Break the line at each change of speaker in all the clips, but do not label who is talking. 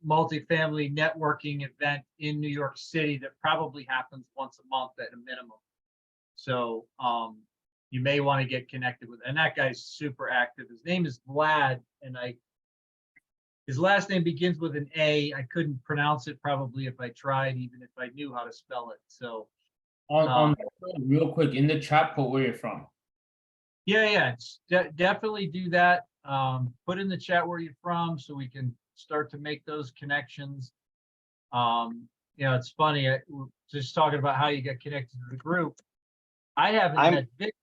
multifamily networking event in New York City that probably happens once a month at a minimum. So you may want to get connected with, and that guy's super active. His name is Vlad, and his last name begins with an A. I couldn't pronounce it probably if I tried, even if I knew how to spell it. So
real quick, in the chat, put where you're from.
yeah, definitely do that. Put in the chat where you're from so we can start to make those connections. It's funny. We're just talking about how you got connected to the group. I haven't met Vic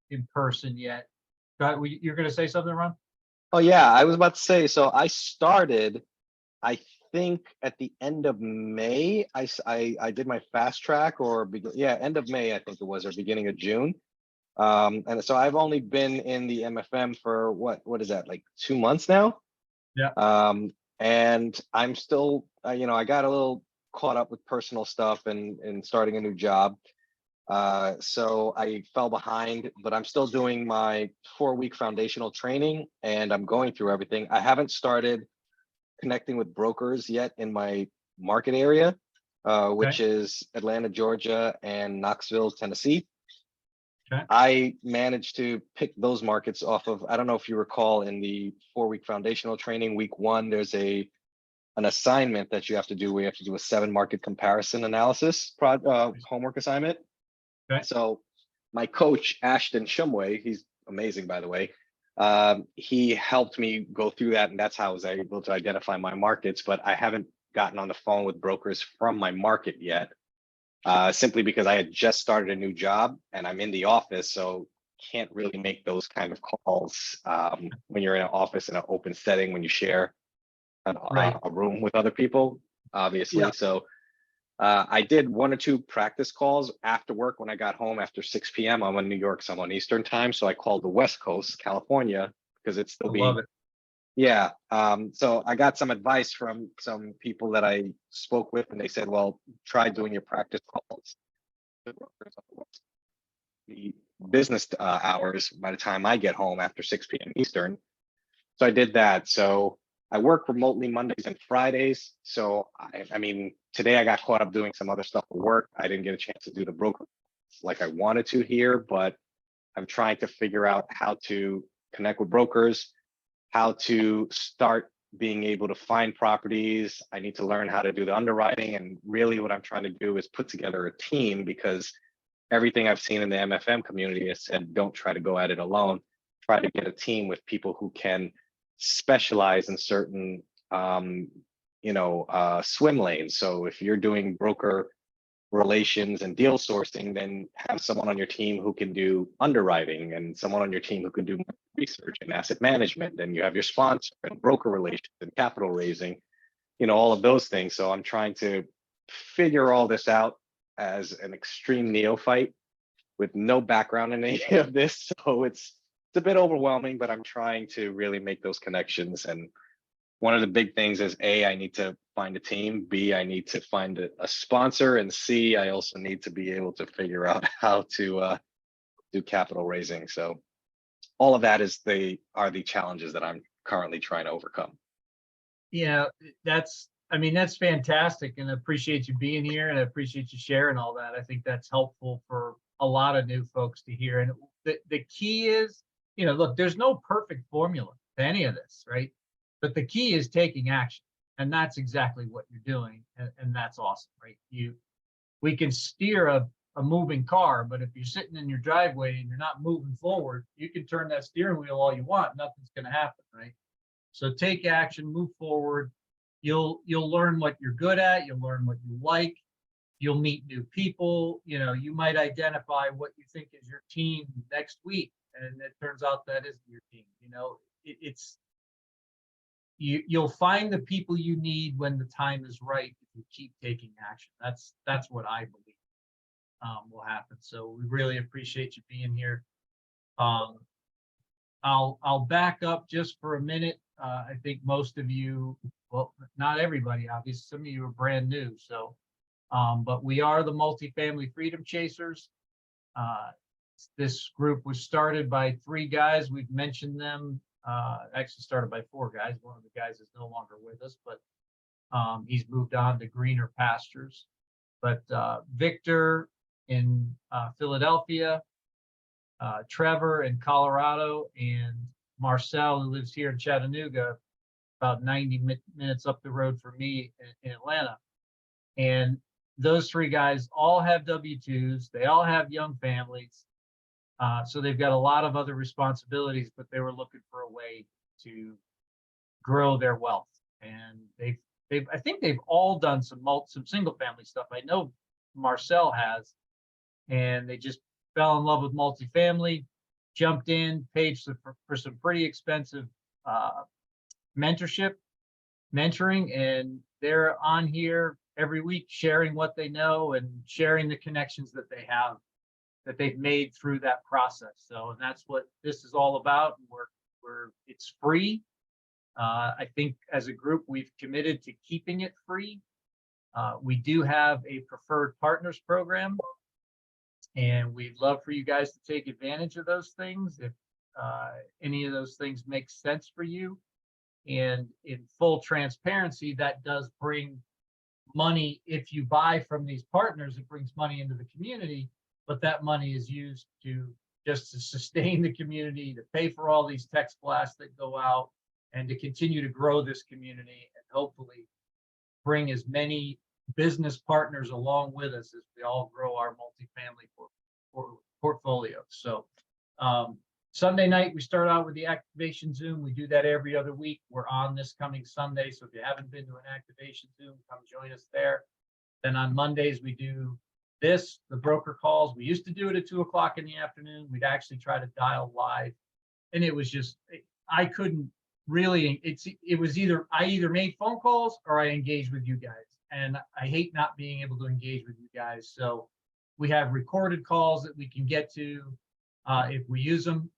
in person yet. You're going to say something, Ron?
Oh yeah, I was about to say. So I started, I think at the end of May. I did my fast track, end of May I think it was, or beginning of June. And so I've only been in the MFM for what is that, like 2 months now?
Yeah.
And I'm still, I got a little caught up with personal stuff and starting a new job. So I fell behind, but I'm still doing my 4-week foundational training and I'm going through everything. I haven't started connecting with brokers yet in my market area, which is Atlanta, Georgia, and Knoxville, Tennessee.
Okay.
I managed to pick those markets off of, I don't know if you recall, in the 4-week foundational training, week 1, there's an assignment that you have to do where you have to do a 7 market comparison analysis homework assignment.
Okay.
So my coach, Ashton Shumway, he's amazing, by the way. He helped me go through that, and that's how I was able to identify my markets, but I haven't gotten on the phone with brokers from my market yet. Simply because I had just started a new job and I'm in the office, so can't really make those kind of calls when you're in an office in an open setting, when you share a room with other people, obviously. Yeah. So I did 1 or 2 practice calls after work when I got home after 6 p.m. I'm in New York, so I'm on Eastern time. So I called the West Coast, California, because it's still
love it.
Yeah. So I got some advice from some people that I spoke with, and they said, well, try doing your practice calls. The business hours by the time I get home after 6 p.m. Eastern. So I did that. So I work remotely Mondays and Fridays. So I mean, today I got caught up doing some other stuff at work. I didn't get a chance to do the broker like I wanted to here, but I'm trying to figure out how to connect with brokers, how to start being able to find properties. I need to learn how to do the underwriting. And really what I'm trying to do is put together a team, because everything I've seen in the MFM community has said, don't try to go at it alone. Try to get a team with people who can specialize in certain, swim lanes. So if you're doing broker relations and deal sourcing, then have someone on your team who can do underwriting, and someone on your team who can do research and asset management. Then you have your sponsor and broker relations and capital raising, all of those things. So I'm trying to figure all this out as an extreme neophyte with no background in any of this. So it's a bit overwhelming, but I'm trying to really make those connections. And one of the big things is A, I need to find a team. B, I need to find a sponsor. And C, I also need to be able to figure out how to do capital raising. So all of that are the challenges that I'm currently trying to overcome.
Yeah, that's fantastic. And I appreciate you being here, and I appreciate you sharing all that. I think that's helpful for a lot of new folks to hear. And the key is, look, there's no perfect formula to any of this, right? But the key is taking action. And that's exactly what you're doing. And that's awesome, right? We can steer a moving car, but if you're sitting in your driveway and you're not moving forward, you can turn that steering wheel all you want. Nothing's going to happen, right? So take action, move forward. You'll learn what you're good at. You'll learn what you like. You'll meet new people. You might identify what you think is your team next week, and it turns out that isn't your team. You'll find the people you need when the time is right if you keep taking action. That's what I believe will happen. So we really appreciate you being here. I'll back up just for a minute. I think most of you, well, not everybody, obviously, some of you are brand new. So, but we are the Multifamily Freedom Chasers. This group was started by 3 guys. We've mentioned them. Actually started by 4 guys. One of the guys is no longer with us, but He's moved on to greener pastures. But Victor in Philadelphia, Trevor in Colorado, and Marcel, who lives here in Chattanooga, about 90 minutes up the road from me in Atlanta. And those three guys all have W-2s. They all have young families. So they've got a lot of other responsibilities, but they were looking for a way to grow their wealth. And I think they've all done some single family stuff. I know Marcel has, and they just fell in love with multifamily, jumped in, paid for some pretty expensive mentoring, and they're on here every week sharing what they know and sharing the connections that they have, that they've made through that process. So, and that's what this is all about. And it's free. I think as a group, we've committed to keeping it free. We do have a preferred partners program, and we'd love for you guys to take advantage of those things if any of those things make sense for you. And in full transparency, that does bring money. If you buy from these partners, it brings money into the community, but that money is used to sustain the community, to pay for all these text blasts that go out, and to continue to grow this community and hopefully bring as many business partners along with us as we all grow our multifamily portfolio. So Sunday night, we start out with the activation Zoom. We do that every other week. We're on this coming Sunday. So if you haven't been to an activation Zoom, come join us there. Then on Mondays, we do the broker calls. We used to do it at 2 o'clock in the afternoon. We'd actually try to dial live. And it was just, I couldn't really, it was either I made phone calls or I engaged with you guys. And I hate not being able to engage with you guys. So we have recorded calls that we can get to if we use them.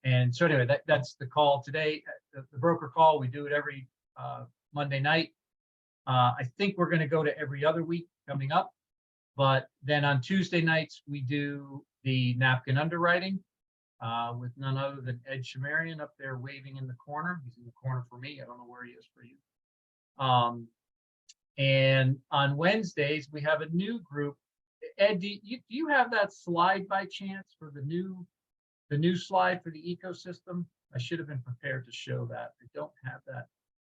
And so anyway, that's the call today. The broker call, we do it every Monday night. I think we're going to go to every other week coming up. But then on Tuesday nights, we do the napkin underwriting with none other than Ed Shamirian up there waving in the corner. He's in the corner for me. I don't know where he is for you. And on Wednesdays, we have a new group. Ed, do you have that slide by chance for the new slide for the ecosystem? I should have been prepared to show that. I don't have that.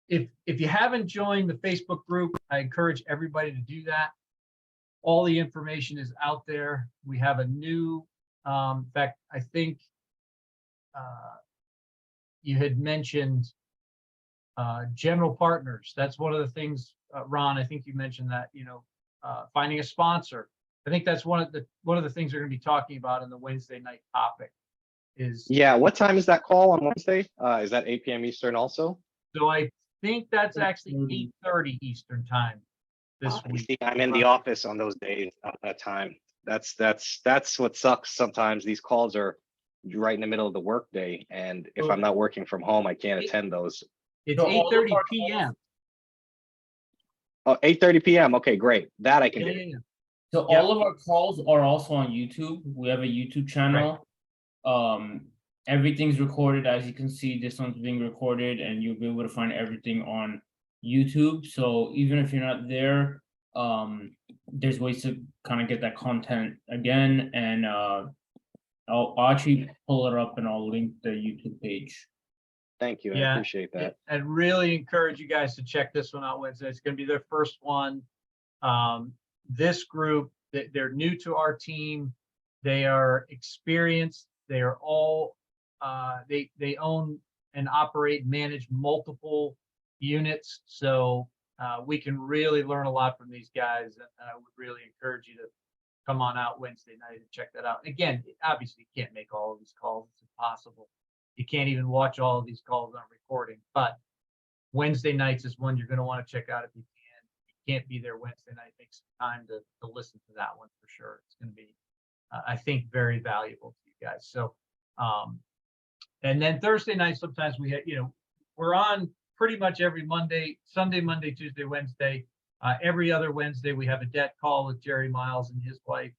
If you haven't joined the Facebook group, I encourage everybody to do that. All the information is out there. We have a new, in fact, I think you had mentioned general partners. That's one of the things, Ron, I think you mentioned that, finding a sponsor. I think that's one of the things we're going to be talking about in the Wednesday night topic is.
Yeah, what time is that call on Wednesday? Is that 8 p.m. Eastern also?
So I think that's actually 8:30 Eastern time this week.
See, I'm in the office on those days at that time. That's what sucks sometimes. These calls are right in the middle of the workday, and if I'm not working from home, I can't attend those.
It's 8:30 p.m.
Oh, 8:30 p.m. Okay, great. That I can do.
Yeah.
So all of our calls are also on YouTube. We have a YouTube channel. Right. Everything's recorded. As you can see, this one's being recorded, and you'll be able to find everything on YouTube. So even if you're not there, there's ways to kind of get that content again. And I'll actually pull it up and I'll link the YouTube page.
Thank you. I appreciate that.
I really encourage you guys to check this one out Wednesday. It's going to be their first one. This group, they're new to our team. They are experienced. They are all, they own and operate, manage multiple units. So we can really learn a lot from these guys. And I would really encourage you to come on out Wednesday night and check that out. Again, obviously you can't make all of these calls. It's impossible. You can't even watch all of these calls on recording, but Wednesday nights is one you're going to want to check out if you can. If you can't be there Wednesday night, make some time to listen to that one for sure. It's going to be, I think, very valuable to you guys. So, and then Thursday night, sometimes we have, we're on pretty much every Monday, Sunday, Monday, Tuesday, Wednesday. Every other Wednesday, we have a debt call with Jerry Miles and his wife.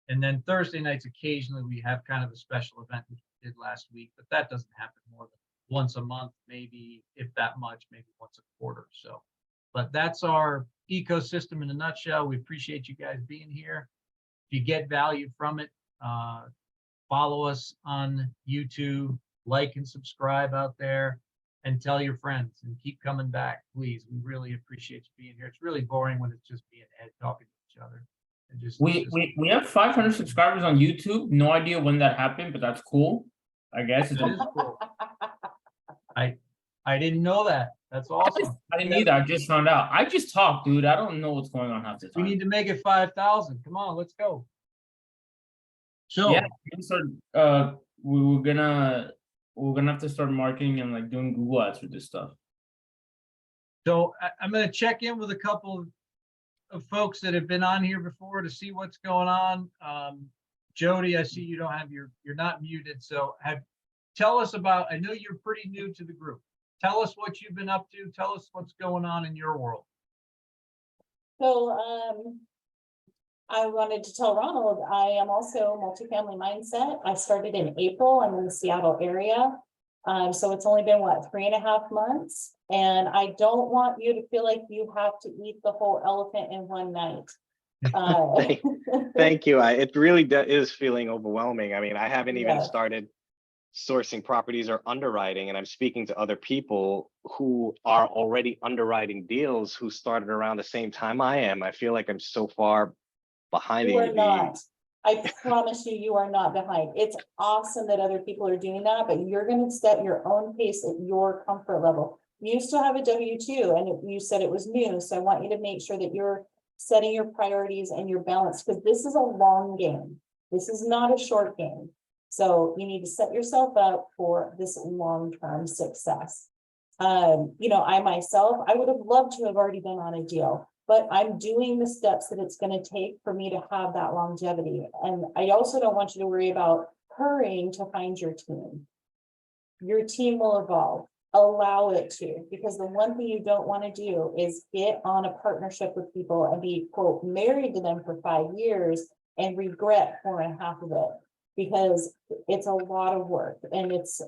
And then Thursday nights, occasionally we have kind of a special event, which we did last week, but that doesn't happen more than once a month, maybe if that much, maybe once a quarter. So But that's our ecosystem in a nutshell. We appreciate you guys being here. If you get value from it, follow us on YouTube, like and subscribe out there, and tell your friends, and keep coming back, please. We really appreciate you being here. It's really boring when it's just me and Ed talking to each other. And
We have 500 subscribers on YouTube. No idea when that happened, but that's cool. I guess
that is cool. I didn't know that. That's awesome.
I didn't either. I just found out. I just talk, dude. I don't know what's going on half the
We
time.
need to make it 5,000. Come on, let's go. So
Yeah, we're gonna have to start marketing and like doing Google ads for this stuff.
So I'm going to check in with a couple of folks that have been on here before to see what's going on. Jody, I see you don't have you're not muted. So tell us about, I know you're pretty new to the group. Tell us what you've been up to. Tell us what's going on in your world.
So I wanted to tell Ronald, I am also multifamily mindset. I started in April. I'm in the Seattle area. So it's only been, what, 3.5 months? And I don't want you to feel like you have to eat the whole elephant in one night.
Thank you. It really is feeling overwhelming. I mean, I haven't even started sourcing properties or underwriting, and I'm speaking to other people who are already underwriting deals who started around the same time I am. I feel like I'm so far behind.
You are not. I promise you, you are not behind. It's awesome that other people are doing that, but you're going to set your own pace at your comfort level. You still have a W-2, and you said it was new, so I want you to make sure that you're setting your priorities and your balance, because this is a long game. This is not a short game. So you need to set yourself up for this long-term success. You know, I myself, I would have loved to have already been on a deal, but I'm doing the steps that it's going to take for me to have that longevity. And I also don't want you to worry about hurrying to find your team. Your team will evolve. Allow it to, because the one thing you don't want to do is get on a partnership with people and be, quote, married to them for 5 years and regret 4.5 of it. Because it's a lot of work, and it's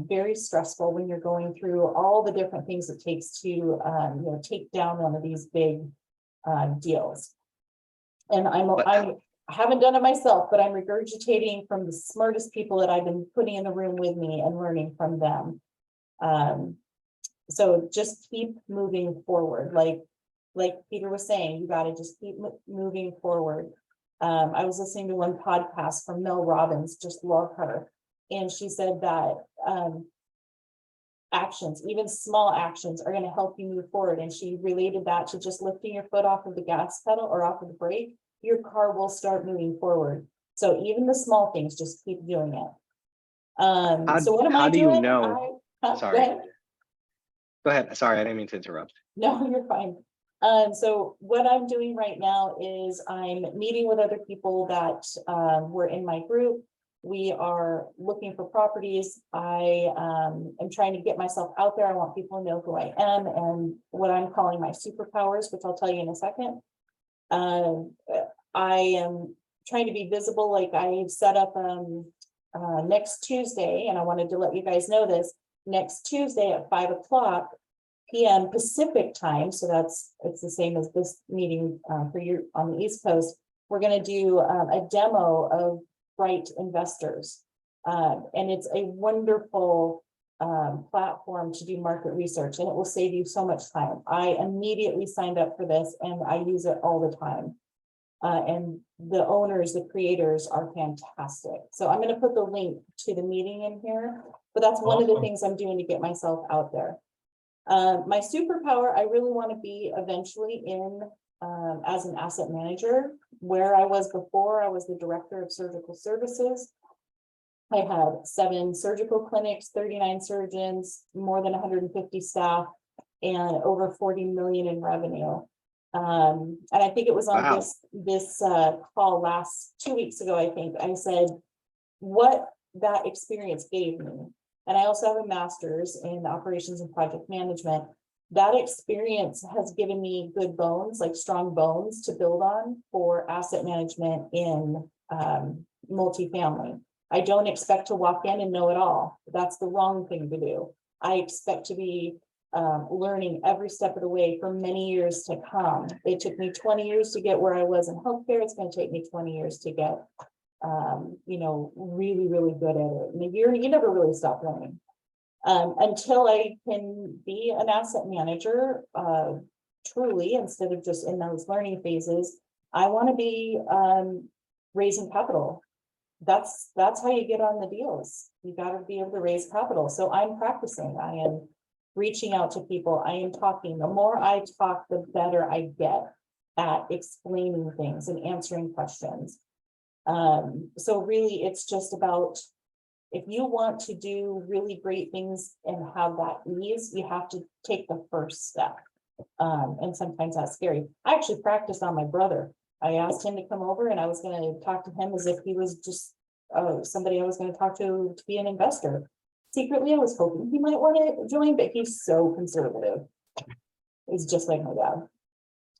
very stressful when you're going through all the different things it takes to you know, take down one of these big deals. And I haven't done it myself, but I'm regurgitating from the smartest people that I've been putting in the room with me and learning from them. So just keep moving forward. Like Peter was saying, you got to just keep moving forward. I was listening to one podcast from Mel Robbins, just love her. And she said that actions, even small actions, are going to help you move forward. And she related that to just lifting your foot off of the gas pedal or off of the brake, your car will start moving forward. So even the small things, just keep doing it. So what am I doing?
How do you know? Sorry. Go ahead. Sorry, I didn't mean to interrupt.
No, you're fine. So what I'm doing right now is I'm meeting with other people that were in my group. We are looking for properties. I am trying to get myself out there. I want people to know who I am and what I'm calling my superpowers, which I'll tell you in a second. I am trying to be visible. Like I've set up next Tuesday, and I wanted to let you guys know this, next Tuesday at 5:00 p.m. Pacific time. So it's the same as this meeting for you on the East Coast. We're going to do a demo of Bright Investors. And it's a wonderful platform to do market research, and it will save you so much time. I immediately signed up for this, and I use it all the time. And the owners, the creators are fantastic. So I'm going to put the link to the meeting in here, but that's one of the things I'm doing to get myself out there. My superpower, I really want to be eventually in as an asset manager. Where I was before, I was the director of surgical services. I had 7 surgical clinics, 39 surgeons, more than 150 staff, and over 40 million in revenue. And I think it was on this call 2 weeks ago, I think, I said what that experience gave me. And I also have a master's in operations and project management. That experience has given me good bones, like strong bones to build on for asset management in multifamily. I don't expect to walk in and know it all. That's the wrong thing to do. I expect to be learning every step of the way for many years to come. It took me 20 years to get where I was in healthcare. It's going to take me 20 years to get, really, really good at it. And you never really stop learning. Until I can be an asset manager, truly, instead of just in those learning phases, I want to be raising capital. That's how you get on the deals. You got to be able to raise capital. So I'm practicing. I am reaching out to people. I am talking. The more I talk, the better I get at explaining things and answering questions. So really, it's just about, if you want to do really great things and have that ease, you have to take the first step. And sometimes that's scary. I actually practiced on my brother. I asked him to come over, and I was going to talk to him as if he was just somebody I was going to talk to be an investor. Secretly, I was hoping he might want to join, but he's so conservative. He's just like my dad.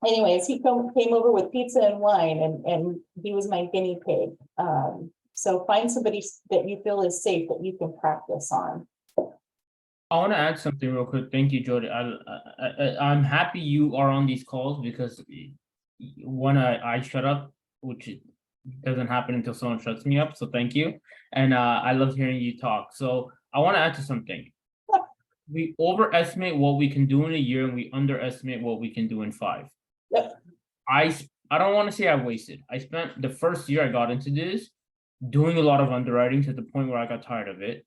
Anyways, he came over with pizza and wine, and he was my guinea pig. So find somebody that you feel is safe that you can practice on.
I want to add something real quick. Thank you, Jody. I'm happy you are on these calls, because when I shut up, which doesn't happen until someone shuts me up. So thank you. And I love hearing you talk. So I want to add to something. We overestimate what we can do in a year, and we underestimate what we can do in 5.
Yep.
I don't want to say I wasted. I spent the first year I got into this doing a lot of underwriting to the point where I got tired of it.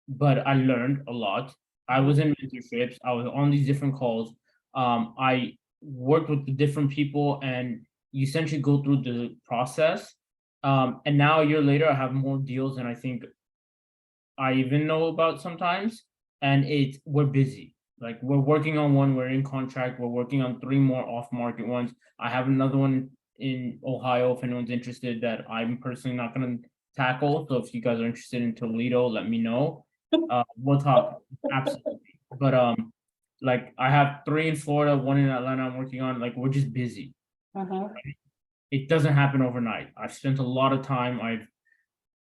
But I learned a lot. I was in mentorships. I was on these different calls. I worked with the different people, and you essentially go through the process. And now a year later, I have more deals than I think I even know about sometimes. And we're busy. Like, we're working on one, we're in contract, we're working on 3 more off-market ones. I have another one in Ohio, if anyone's interested, that I'm personally not going to tackle. So if you guys are interested in Toledo, let me know. We'll talk. Absolutely. But like, I have 3 in Florida, 1 in Atlanta I'm working on. Like, we're just busy. Right? It doesn't happen overnight. I've spent a lot of time. I've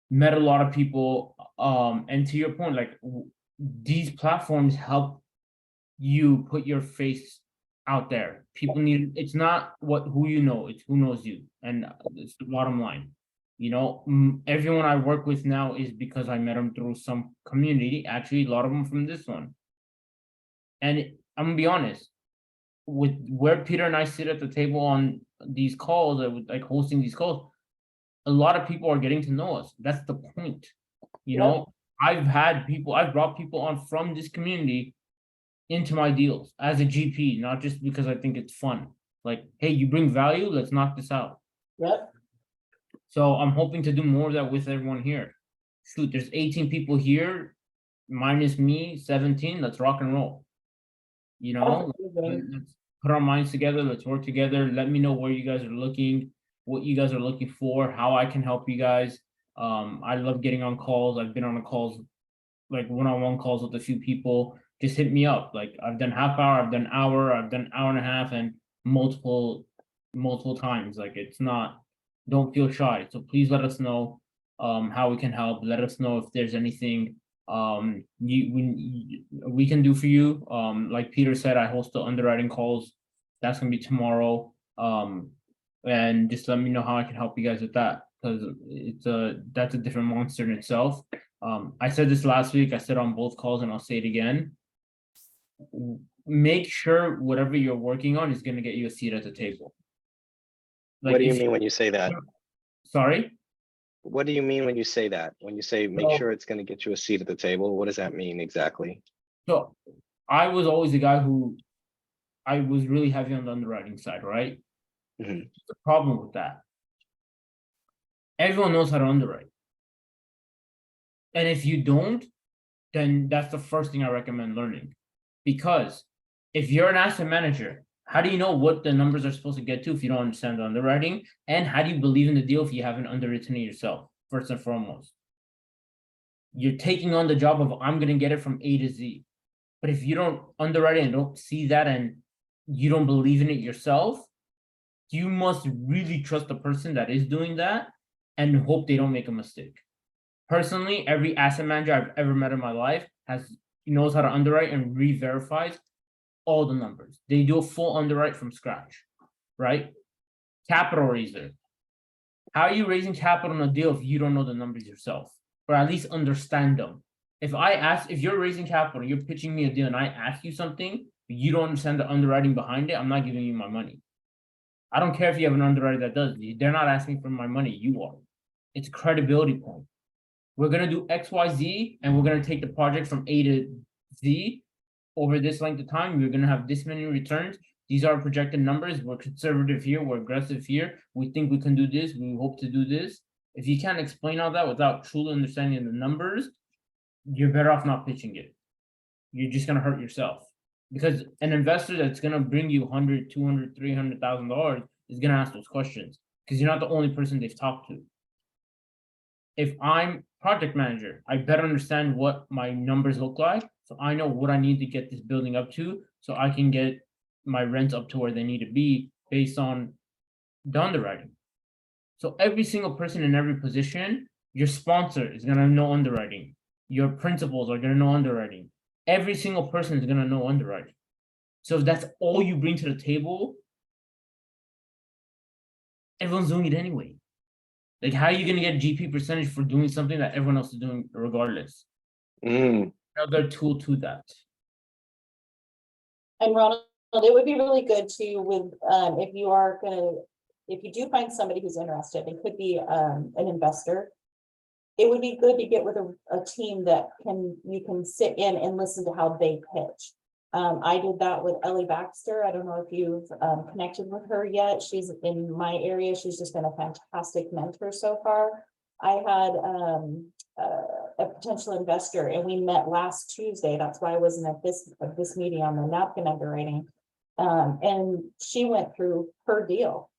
met a lot of people. And to your point, like, these platforms help you put your face out there. People need, it's not who you know, it's who knows you. And it's the bottom line. Everyone I work with now is because I met them through some community. Actually, a lot of them from this one. And I'm gonna be honest, with where Peter and I sit at the table on these calls, like hosting these calls, a lot of people are getting to know us. That's the point. I've brought people on from this community into my deals as a GP, not just because I think it's fun. Like, hey, you bring value, let's knock this out.
Yep.
So I'm hoping to do more of that with everyone here. Shoot, there's 18 people here, minus me, 17. Let's rock and roll. Let's put our minds together. Let's work together. Let me know where you guys are looking, what you guys are looking for, how I can help you guys. I love getting on calls. I've been on calls, like one-on-one calls with a few people. Just hit me up. Like, I've done half hour, I've done hour, I've done hour and a half, and multiple times. Like, it's not, don't feel shy. So please let us know how we can help. Let us know if there's anything we can do for you. Like Peter said, I host the underwriting calls. That's gonna be tomorrow. And just let me know how I can help you guys with that, because that's a different monster in itself. I said this last week, I said on both calls, and I'll say it again. Make sure whatever you're working on is going to get you a seat at the table. Like,
what do you mean when you say that?
Sorry?
What do you mean when you say that? When you say make sure it's going to get you a seat at the table, what does that mean exactly?
So I was always the guy who, I was really heavy on the underwriting side, right?
Mm-hmm.
The problem with that, everyone knows how to underwrite. And if you don't, then that's the first thing I recommend learning. Because if you're an asset manager, how do you know what the numbers are supposed to get to if you don't understand the underwriting? And how do you believe in the deal if you haven't underwritten it yourself, first and foremost? You're taking on the job of, I'm going to get it from A to Z. But if you don't underwrite it and don't see that, and you don't believe in it yourself, you must really trust the person that is doing that and hope they don't make a mistake. Personally, every asset manager I've ever met in my life has knows how to underwrite and re-verifies all the numbers. They do a full underwrite from scratch, right? Capital raiser. How are you raising capital in a deal if you don't know the numbers yourself, or at least understand them? If you're raising capital, you're pitching me a deal and I ask you something, but you don't understand the underwriting behind it, I'm not giving you my money. I don't care if you have an underwriter that does it. They're not asking for my money, you are. It's a credibility point. We're going to do X, Y, Z, and we're going to take the project from A to Z over this length of time. We're going to have this many returns. These are projected numbers. We're conservative here. We're aggressive here. We think we can do this. We hope to do this. If you can't explain all that without truly understanding the numbers, you're better off not pitching it. You're just going to hurt yourself. Because an investor that's going to bring you $100,000, $200,000, $300,000 is going to ask those questions because you're not the only person they've talked to. If I'm project manager, I better understand what my numbers look like, so I know what I need to get this building up to, so I can get my rents up to where they need to be based on the underwriting. So every single person in every position, your sponsor is going to know underwriting. Your principals are going to know underwriting. Every single person is going to know underwriting. So if that's all you bring to the table, everyone's doing it anyway. Like, how are you going to get GP percentage for doing something that everyone else is doing regardless? Another tool to that.
And Ronald, it would be really good too with, if you do find somebody who's interested, it could be an investor. It would be good to get with a team that you can sit in and listen to how they pitch. I did that with Ellie Baxter. I don't know if you've connected with her yet. She's in my area. She's just been a fantastic mentor so far. I had a potential investor and we met last Tuesday. That's why I wasn't at this meeting on the napkin underwriting. And she went through her deal.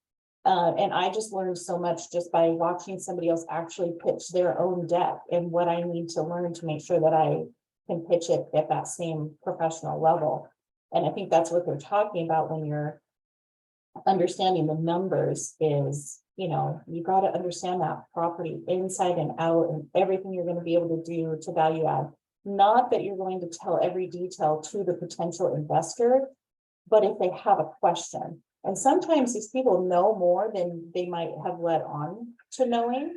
And I just learned so much just by watching somebody else actually pitch their own deck and what I need to learn to make sure that I can pitch it at that same professional level. And I think that's what they're talking about when you're understanding the numbers is, you got to understand that property inside and out and everything you're going to be able to do to value add. Not that you're going to tell every detail to the potential investor, but if they have a question. And sometimes these people know more than they might have let on to knowing,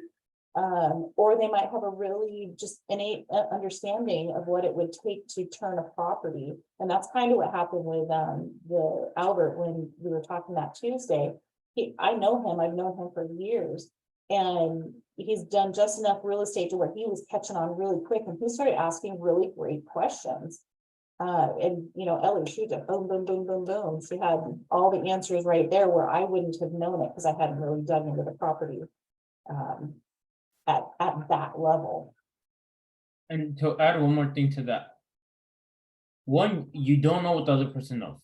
or they might have a really just innate understanding of what it would take to turn a property. And that's kind of what happened with the Albert when we were talking that Tuesday. I know him, I've known him for years, and he's done just enough real estate to where he was catching on really quick, and he started asking really great questions. And Ellie, she just boom, boom, boom, boom, boom. She had all the answers right there where I wouldn't have known it because I hadn't really dug into the property at that level.
And to add one more thing to that, one, you don't know what the other person knows.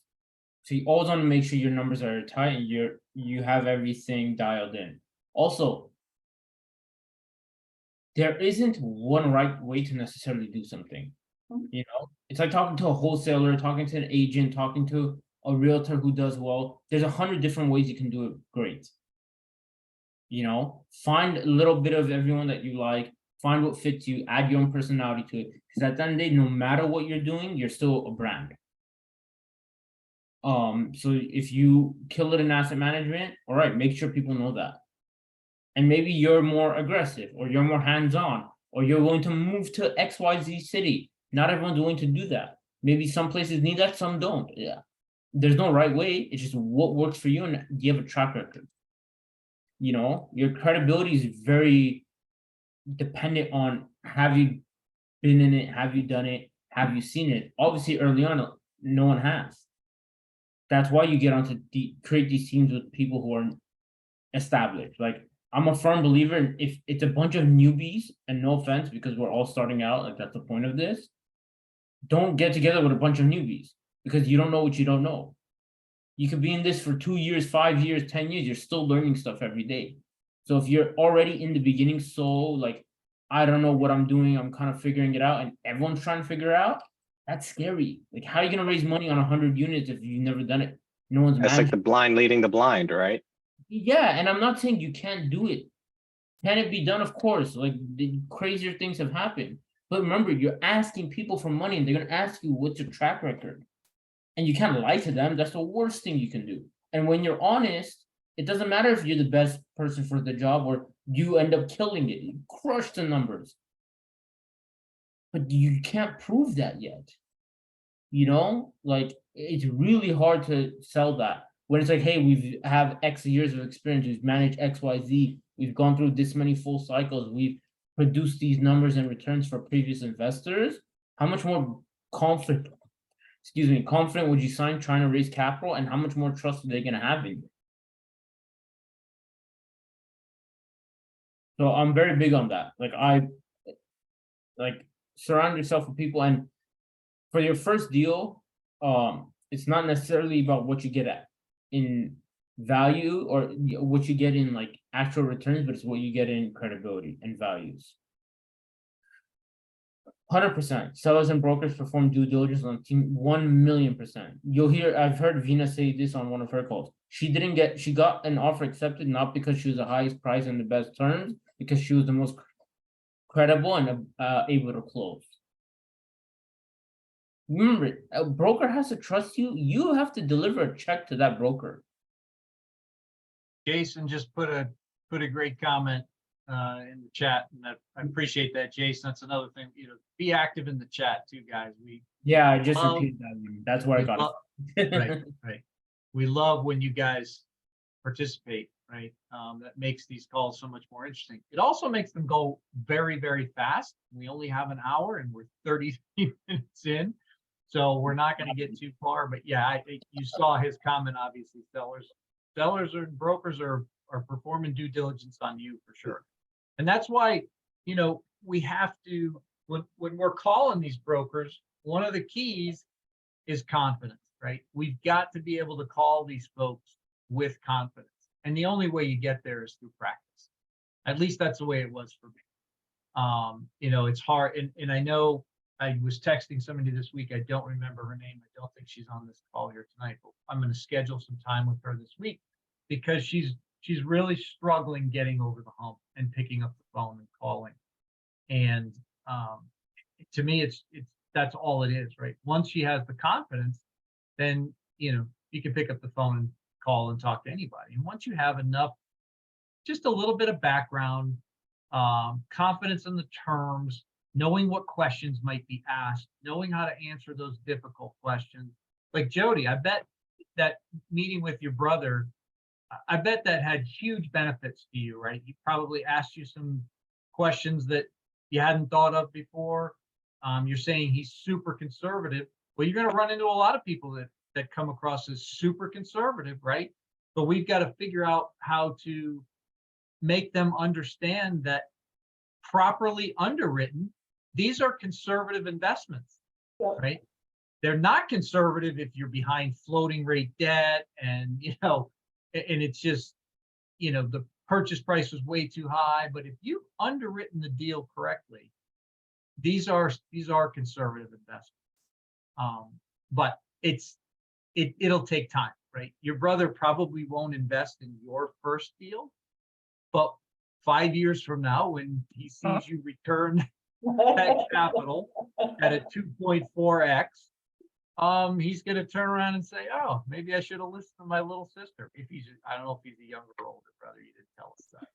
So you always want to make sure your numbers are tight and you have everything dialed in. Also, there isn't one right way to necessarily do something. It's like talking to a wholesaler, talking to an agent, talking to a realtor who does well. There's 100 different ways you can do it great. Find a little bit of everyone that you like, find what fits you, add your own personality to it. Because at the end of the day, no matter what you're doing, you're still a brand. So if you kill it in asset management, all right, make sure people know that. And maybe you're more aggressive, or you're more hands-on, or you're willing to move to XYZ city. Not everyone's willing to do that. Maybe some places need that, some don't. Yeah. There's no right way. It's just what works for you, and do you have a track record? Your credibility is very dependent on, have you been in it? Have you done it? Have you seen it? Obviously, early on, no one has. That's why you get onto create these teams with people who are established. Like, I'm a firm believer in, if it's a bunch of newbies, and no offense, because we're all starting out, like that's the point of this, don't get together with a bunch of newbies because you don't know what you don't know. You could be in this for 2 years, 5 years, 10 years, you're still learning stuff every day. So if you're already in the beginning, so like, I don't know what I'm doing, I'm kind of figuring it out, and everyone's trying to figure it out, that's scary. Like, how are you going to raise money on 100 units if you've never done it? No one's
That's like the blind leading the blind, right?
Yeah, and I'm not saying you can't do it. Can it be done? Of course, like the crazier things have happened. But remember, you're asking people for money and they're gonna ask you what's your track record. And you can't lie to them. That's the worst thing you can do. And when you're honest, it doesn't matter if you're the best person for the job or you end up killing it. You crush the numbers. But you can't prove that yet. You know, like it's really hard to sell that when it's like, hey, we have X years of experience, we've managed XYZ, we've gone through this many full cycles, we've produced these numbers and returns for previous investors. How much more confident would you sign trying to raise capital, and how much more trust are they going to have in you? So I'm very big on that. Like surround yourself with people, and for your first deal, it's not necessarily about what you get at in value or what you get in like actual returns, but it's what you get in credibility and values. 100%. Sellers and brokers perform due diligence on team 1,000,000%. You'll hear, I've heard Vina say this on one of her calls. She got an offer accepted not because she was the highest price and the best terms, because she was the most credible and able to close. Remember, a broker has to trust you. You have to deliver a check to that broker.
Jason just put a great comment in the chat, and I appreciate that, Jason. That's another thing, be active in the chat too, guys.
I just repeated that one. That's where I got it.
Right. We love when you guys participate, right? That makes these calls so much more interesting. It also makes them go very, very fast. We only have an hour and we're 33 minutes in. So we're not going to get too far, but yeah, I think you saw his comment. Obviously, sellers and brokers are performing due diligence on you for sure. And that's why, we have to, when we're calling these brokers, one of the keys is confidence, right? We've got to be able to call these folks with confidence. And the only way you get there is through practice. At least that's the way it was for me. It's hard. And I know I was texting somebody this week. I don't remember her name. I don't think she's on this call here tonight, but I'm going to schedule some time with her this week because she's really struggling getting over the hump and picking up the phone and calling. And to me, that's all it is, right? Once she has the confidence, then, you can pick up the phone and call and talk to anybody. And once you have enough, just a little bit of background, confidence in the terms, knowing what questions might be asked, knowing how to answer those difficult questions. Like Jody, I bet that meeting with your brother, I bet that had huge benefits to you, right? He probably asked you some questions that you hadn't thought of before. You're saying he's super conservative. Well, you're going to run into a lot of people that come across as super conservative, right? But we've got to figure out how to make them understand that properly underwritten, these are conservative investments, right? They're not conservative if you're behind floating rate debt and, and it's just, the purchase price was way too high. But if you've underwritten the deal correctly, these are conservative investments. But it'll take time, right? Your brother probably won't invest in your first deal, but 5 years from now, when he sees you return that capital at a 2.4x, he's going to turn around and say, oh, maybe I should have listened to my little sister. I don't know if he's a younger or older brother. You didn't tell us that.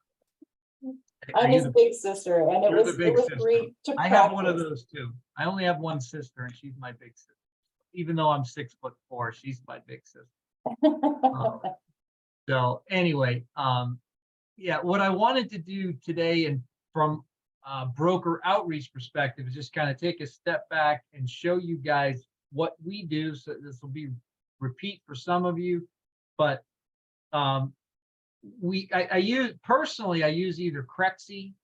I'm his big sister, and it was great to practice.
I have one of those too. I only have one sister, and she's my big sister. Even though I'm 6'4", she's my big sister. So anyway, what I wanted to do today, and from broker outreach perspective, is just kind of take a step back and show you guys what we do. So this will be repeat for some of you, but I use either CREXi,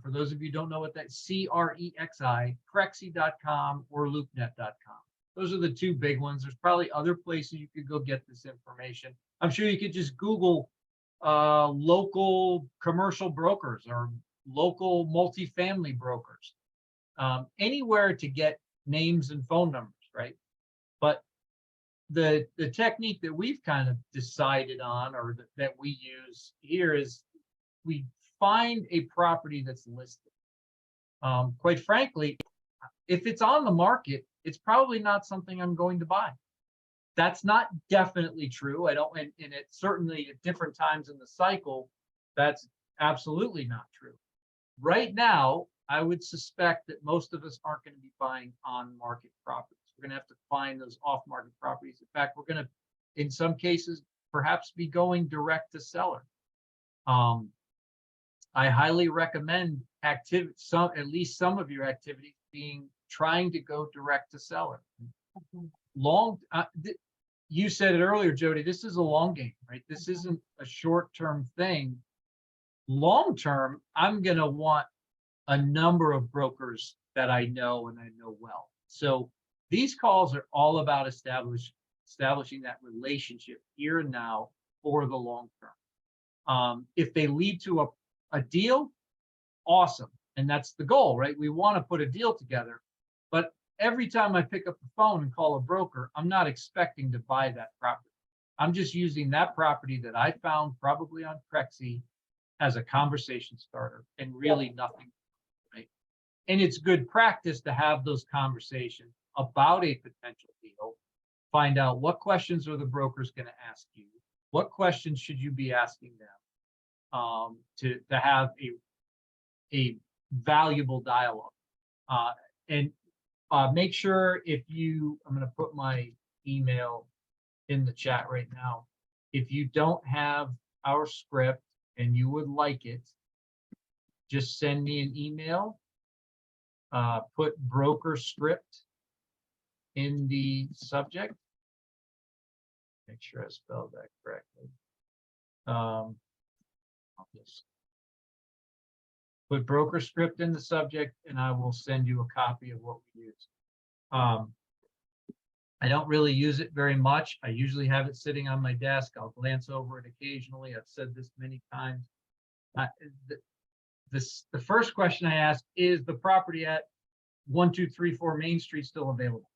for those of you who don't know what that CREXi, CREXi.com or LoopNet.com. Those are the two big ones. There's probably other places you could go get this information. I'm sure you could just Google local commercial brokers or local multifamily brokers, anywhere to get names and phone numbers, right? But the technique that we've kind of decided on, or that we use here, is we find a property that's listed. Quite frankly, if it's on the market, it's probably not something I'm going to buy. That's not definitely true. I don't, and it's certainly at different times in the cycle, that's absolutely not true. Right now, I would suspect that most of us aren't going to be buying on-market properties. We're going to have to find those off-market properties. In fact, we're going to, in some cases, perhaps be going direct to seller. I highly recommend activity, at least some of your activities trying to go direct to seller. You said it earlier, Jody, this is a long game, right? This isn't a short-term thing. Long-term, I'm going to want a number of brokers that I know and I know well. So these calls are all about establishing that relationship here and now for the long term. If they lead to a deal, awesome. And that's the goal, right? We want to put a deal together. But every time I pick up the phone and call a broker, I'm not expecting to buy that property. I'm just using that property that I found probably on CREXi as a conversation starter and really nothing, right? And it's good practice to have those conversations about a potential deal. Find out what questions are the brokers going to ask you. What questions should you be asking them to have a valuable dialogue? And make sure I'm going to put my email in the chat right now. If you don't have our script and you would like it, just send me an email. Put broker script in the subject. Make sure I spelled that correctly. I'll just put broker script in the subject and I will send you a copy of what we use. I don't really use it very much. I usually have it sitting on my desk. I'll glance over it occasionally. I've said this many times. The first question I ask is the property at 1234 Main Street still available?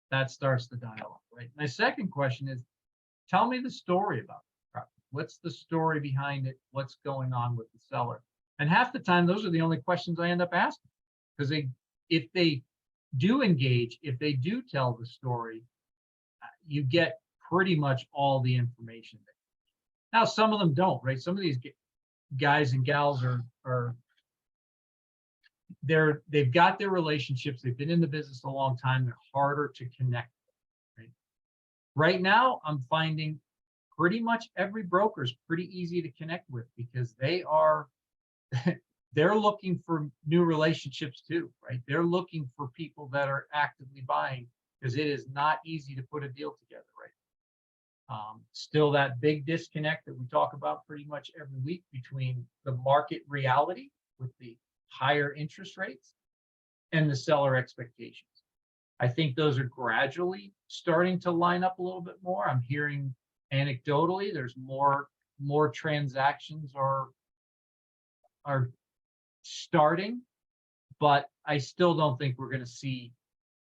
That starts the dialogue, right? My second question is, tell me the story about the property. What's the story behind it? What's going on with the seller? And half the time, those are the only questions I end up asking, because if they do engage, if they do tell the story, you get pretty much all the information. Now, some of them don't, right? Some of these guys and gals they've got their relationships. They've been in the business a long time. They're harder to connect with, right? Right now, I'm finding pretty much every broker is pretty easy to connect with because they're looking for new relationships too, right? They're looking for people that are actively buying because it is not easy to put a deal together, right? Still that big disconnect that we talk about pretty much every week between the market reality with the higher interest rates and the seller expectations. I think those are gradually starting to line up a little bit more. I'm hearing anecdotally there's more transactions are starting, but I still don't think we're going to see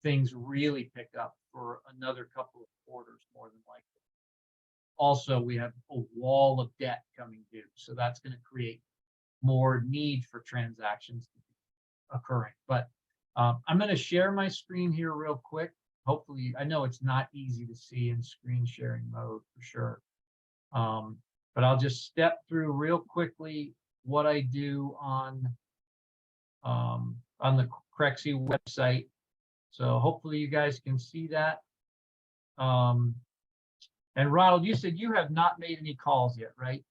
things really pick up for another couple of quarters, more than likely. Also, we have a wall of debt coming due, so that's going to create more need for transactions occurring. But I'm going to share my screen here real quick. Hopefully, I know it's not easy to see in screen sharing mode for sure. But I'll just step through real quickly what I do on the CREXi website. So hopefully you guys can see that. And Ronald, you said you have not made any calls yet, right?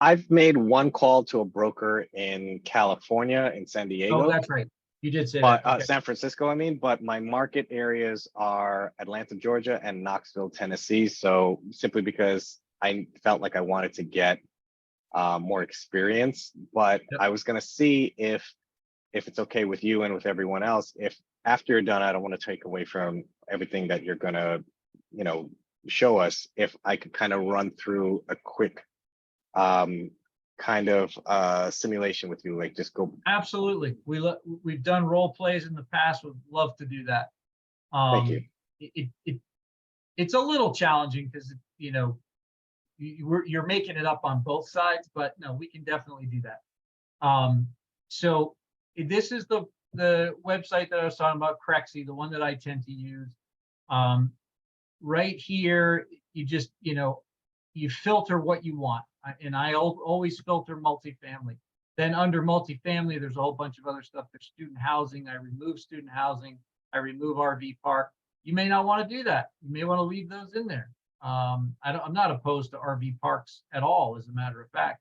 I've made one call to a broker in California, in San Diego.
Oh, that's right. You did say
But
that. Okay.
San Francisco, I mean, but my market areas are Atlanta, Georgia, and Knoxville, Tennessee. So simply because I felt like I wanted to get more experience, but
Yep.
I was going to see if it's okay with you and with everyone else, if after you're done, I don't want to take away from everything that you're going to, show us, if I could kind of run through a quick kind of simulation with you, like just go.
Absolutely. We've done role plays in the past. Would love to do that.
Thank you.
It's a little challenging because you're making it up on both sides, but no, we can definitely do that. So this is the the website that I was talking about, CREXi, the one that I tend to use, right here, you just, you filter what you want. And I always filter multifamily. Then under multifamily, there's a whole bunch of other stuff. There's student housing. I remove student housing. I remove RV park. You may not want to do that. You may want to leave those in there. I'm not opposed to RV parks at all, as a matter of fact.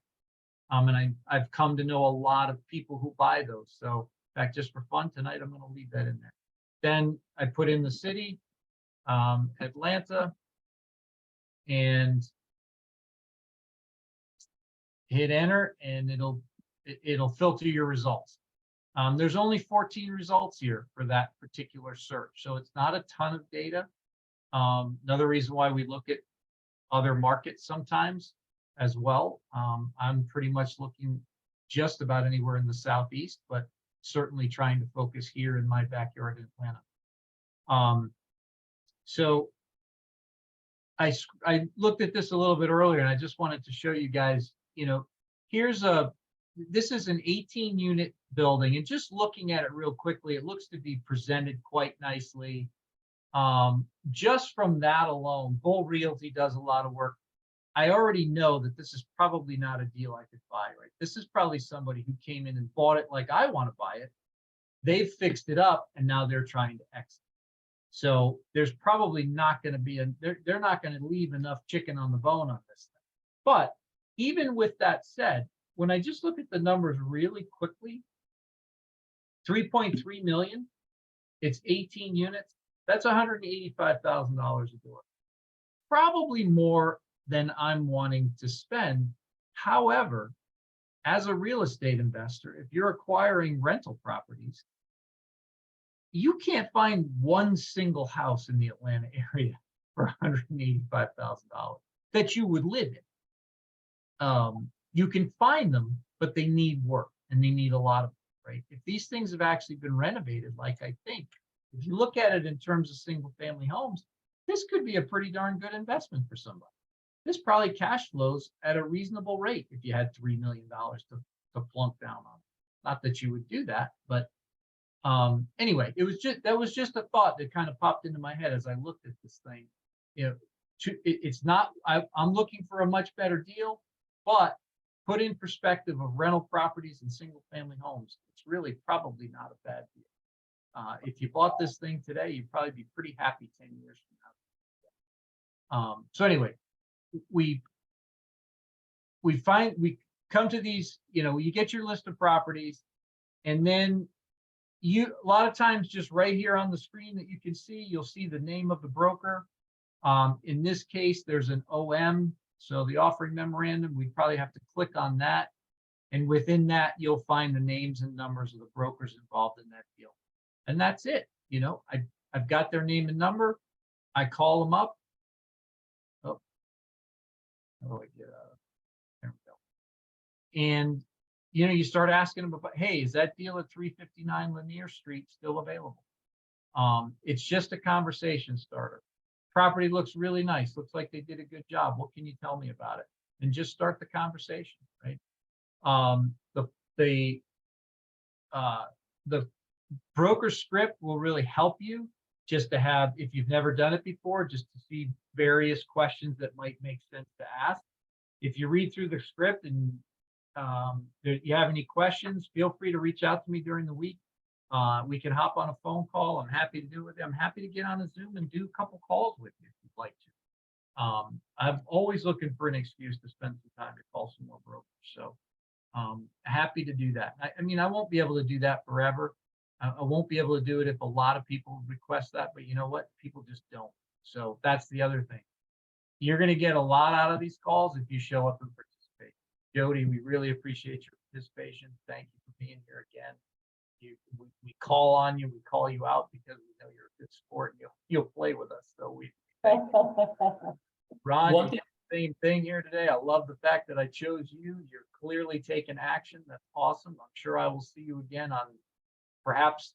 And I've come to know a lot of people who buy those. So in fact, just for fun tonight, I'm going to leave that in there. Then I put in the city, Atlanta, and hit enter, and it'll filter your results. There's only 14 results here for that particular search, so it's not a ton of data. Another reason why we look at other markets sometimes as well. I'm pretty much looking just about anywhere in the Southeast, but certainly trying to focus here in my backyard in Atlanta. So I looked at this a little bit earlier, and I just wanted to show you guys, this is an 18-unit building, and just looking at it real quickly, it looks to be presented quite nicely. Just from that alone, Bull Realty does a lot of work. I already know that this is probably not a deal I could buy, right? This is probably somebody who came in and bought it like I want to buy it. They've fixed it up, and now they're trying to exit. So there's probably not going to be they're not going to leave enough chicken on the bone on this thing. But even with that said, when I just look at the numbers really quickly, 3.3 million, it's 18 units. That's $185,000 a door. Probably more than I'm wanting to spend. However, as a real estate investor, if you're acquiring rental properties, you can't find one single house in the Atlanta area for $185,000 that you would live in. You can find them, but they need work, and they need a lot of them, right? If these things have actually been renovated, like I think, if you look at it in terms of single family homes, this could be a pretty darn good investment for somebody. This probably cash flows at a reasonable rate if you had $3 million to plunk down on. Not that you would do that, but anyway, that was just a thought that kind of popped into my head as I looked at this thing. It's not, I'm looking for a much better deal, but put in perspective of rental properties and single family homes, it's really probably not a bad deal. If you bought this thing today, you'd probably be pretty happy 10 years from now. So anyway, we come to these, you get your list of properties, and then a lot of times just right here on the screen that you can see, you'll see the name of the broker. In this case, there's an OM, so the offering memorandum, we'd probably have to click on that. And within that, you'll find the names and numbers of the brokers involved in that deal. And that's it. I've got their name and number. I call them up. Oh, how do I get out? There we go. And you start asking them about, hey, is that deal at 359 Lanier Street still available? It's just a conversation starter. Property looks really nice. Looks like they did a good job. What can you tell me about it? And just start the conversation, right? The broker script will really help you just to have, if you've never done it before, just to see various questions that might make sense to ask. If you read through the script and you have any questions, feel free to reach out to me during the week. We can hop on a phone call. I'm happy to do it with you. I'm happy to get on a Zoom and do a couple calls with you if you'd like to. I'm always looking for an excuse to spend some time to call some more brokers. So happy to do that. I won't be able to do that forever. I won't be able to do it if a lot of people request that, but you know what? People just don't. So that's the other thing. You're going to get a lot out of these calls if you show up and participate. Jody, we really appreciate your participation. Thank you for being here again. We call on you, we call you out because we know you're a good sport and you'll play with us. So we thank you. Ron, same thing here today. I love the fact that I chose you. You're clearly taking action. That's awesome. I'm sure I will see you again on perhaps,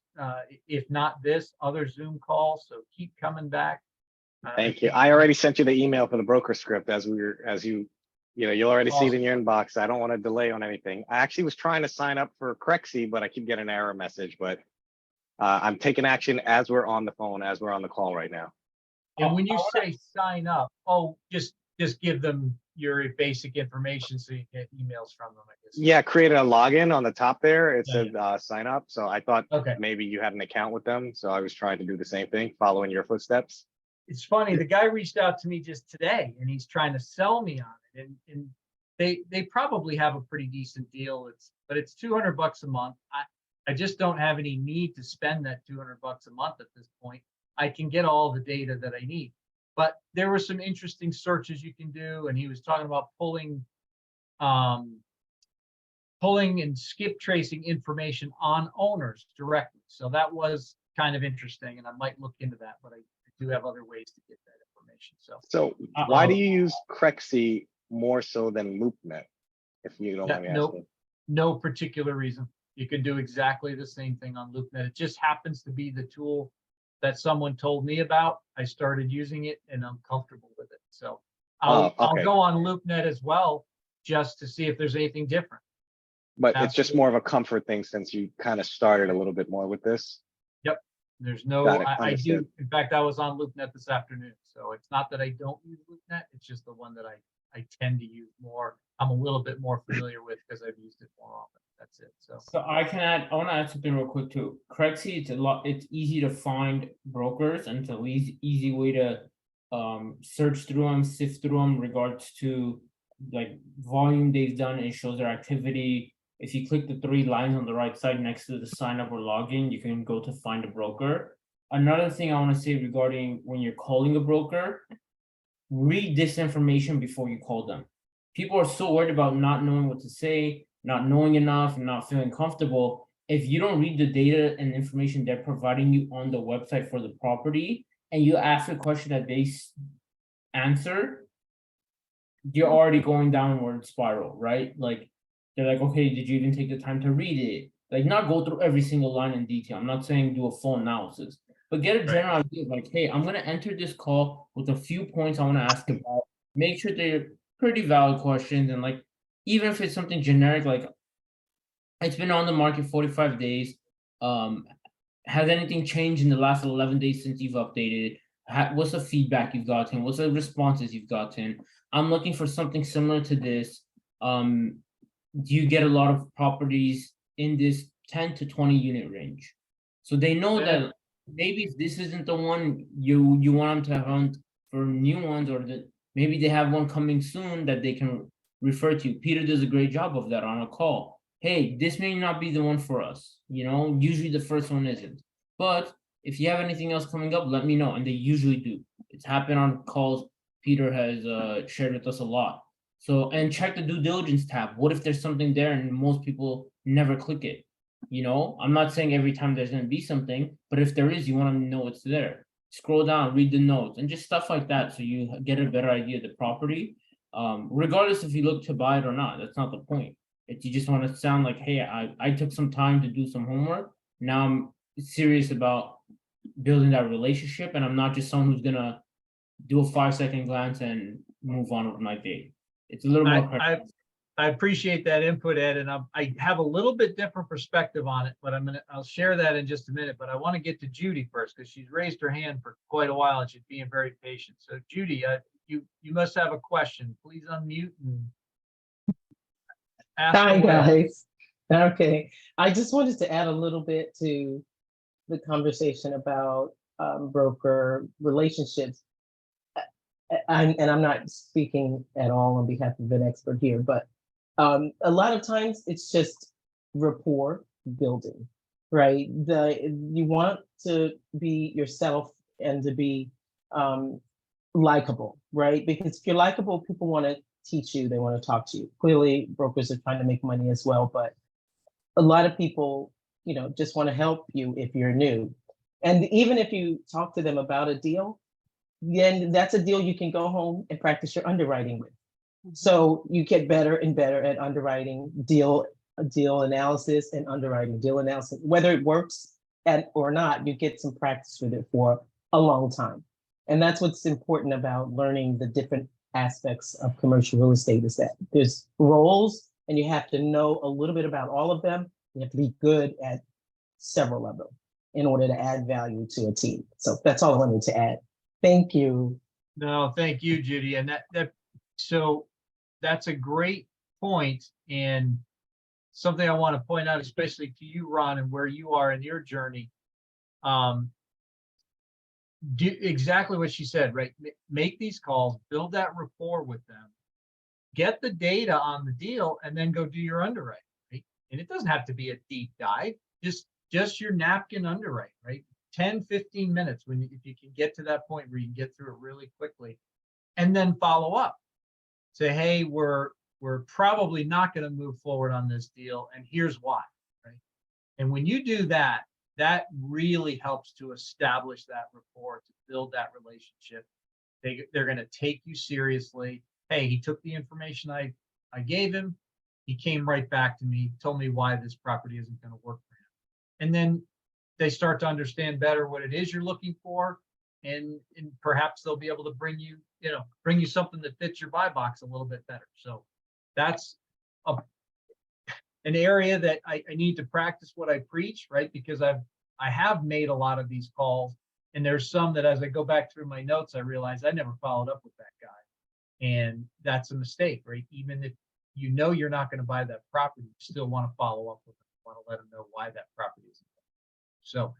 if not this, other Zoom calls. So keep coming back.
Thank you. I already sent you the email for the broker script you'll already see it in your inbox. I don't want to delay on anything. I actually was trying to sign up for CREXi, but I keep getting an error message. But I'm taking action as we're on the phone, as we're on the call right now.
And when you say sign up, oh, just give them your basic information so you get emails from them, I guess.
Yeah, created a login on the top there. It
Yeah,
said sign up. So I thought
Okay.
maybe you had an account with them. So I was trying to do the same thing, following your footsteps.
It's funny, the guy reached out to me just today and he's trying to sell me on it. And they probably have a pretty decent deal. But it's $200 a month. I just don't have any need to spend that $200 a month at this point. I can get all the data that I need. But there were some interesting searches you can do, and he was talking about pulling and skip tracing information on owners directly. So that was kind of interesting, and I might look into that, but I do have other ways to get that information.
So why do you use CREXi more so than LoopNet, if you don't mind me asking?
No particular reason. You can do exactly the same thing on LoopNet. It just happens to be the tool that someone told me about. I started using it and I'm comfortable with it. So I'll go on LoopNet as well, just to see if there's anything different.
But it's just more of a comfort thing since you kind of started a little bit more with this.
Yep. There's no, I do. In fact, I was on LoopNet this afternoon. So it's not that I don't use LoopNet. It's just the one that I tend to use more. I'm a little bit more familiar with because I've used it more often. That's it. So
I want to add something real quick too. CREXi, it's easy to find brokers, and it's an easy way to search through them, sift through them regards to like volume they've done. It shows their activity. If you click the 3 lines on the right side next to the sign up or login, you can go to find a broker. Another thing I want to say regarding when you're calling a broker, read this information before you call them. People are so worried about not knowing what to say, not knowing enough, and not feeling comfortable. If you don't read the data and information they're providing you on the website for the property, and you ask a question that they answer, you're already going downward spiral, right? Like, they're like, okay, did you even take the time to read it? Like, not go through every single line in detail. I'm not saying do a full analysis, but get a general idea of like, hey, I'm going to enter this call with a few points I want to ask about. Make sure they're pretty valid questions. And like, even if it's something generic, like it's been on the market 45 days. Has anything changed in the last 11 days since you've updated? What's the feedback you've gotten? What's the responses you've gotten? I'm looking for something similar to this. Do you get a lot of properties in this 10 to 20 unit range? So they know that maybe if this isn't the one you want them to hunt for new ones, or that maybe they have one coming soon that they can refer to. Peter does a great job of that on a call. Hey, this may not be the one for us. You know, usually the first one isn't. But if you have anything else coming up, let me know. And they usually do. It's happened on calls Peter has shared with us a lot. So, and check the due diligence tab. What if there's something there and most people never click it? You know, I'm not saying every time there's going to be something, but if there is, you want to know it's there. Scroll down, read the notes, and just stuff like that, so you get a better idea of the property. Regardless if you look to buy it or not, that's not the point. If you just want to sound like, hey, I took some time to do some homework. Now I'm serious about building that relationship, and I'm not just someone who's gonna do a 5-second glance and move on with my day. It's a little more.
I appreciate that input, Ed, and I have a little bit different perspective on it, but I'll share that in just a minute. But I want to get to Judy first because she's raised her hand for quite a while and she's being very patient. So Judy, you must have a question. Please unmute and ask.
Hi guys. Okay, I just wanted to add a little bit to the conversation about broker relationships. I'm not speaking at all on behalf of an expert here, but a lot of times it's just rapport building, right? You want to be yourself and to be likable, right? Because if you're likable, people want to teach you, they want to talk to you. Clearly, brokers are trying to make money as well, but a lot of people, just want to help you if you're new. And even if you talk to them about a deal, then that's a deal you can go home and practice your underwriting with. So you get better and better at underwriting, deal analysis and underwriting, deal analysis. Whether it works or not, you get some practice with it for a long time. And that's what's important about learning the different aspects of commercial real estate, is that there's roles and you have to know a little bit about all of them. You have to be good at several of them. in order to add value to a team. So that's all I wanted to add. Thank you.
No, thank you, Judy. And so that's a great point, and something I want to point out, especially to you, Ron, and where you are in your journey. Do exactly what she said, right? Make these calls, build that rapport with them, get the data on the deal, and then go do your underwriting, right? And it doesn't have to be a deep dive, just your napkin underwrite, right? 10, 15 minutes if you can get to that point where you can get through it really quickly, and then follow up. Say, hey, we're probably not going to move forward on this deal, and here's why, right? And when you do that, that really helps to establish that rapport, to build that relationship. They're going to take you seriously. Hey, he took the information I gave him. He came right back to me, told me why this property isn't going to work for him. And then they start to understand better what it is you're looking for. And perhaps they'll be able to bring you something that fits your buy box a little bit better. So that's an area that I need to practice what I preach, right? Because I have made a lot of these calls, and there's some that as I go back through my notes, I realize I never followed up with that guy. And that's a mistake, right? Even if you know you're not going to buy that property, you still want to follow up with them. You want to let them know why that property isn't. So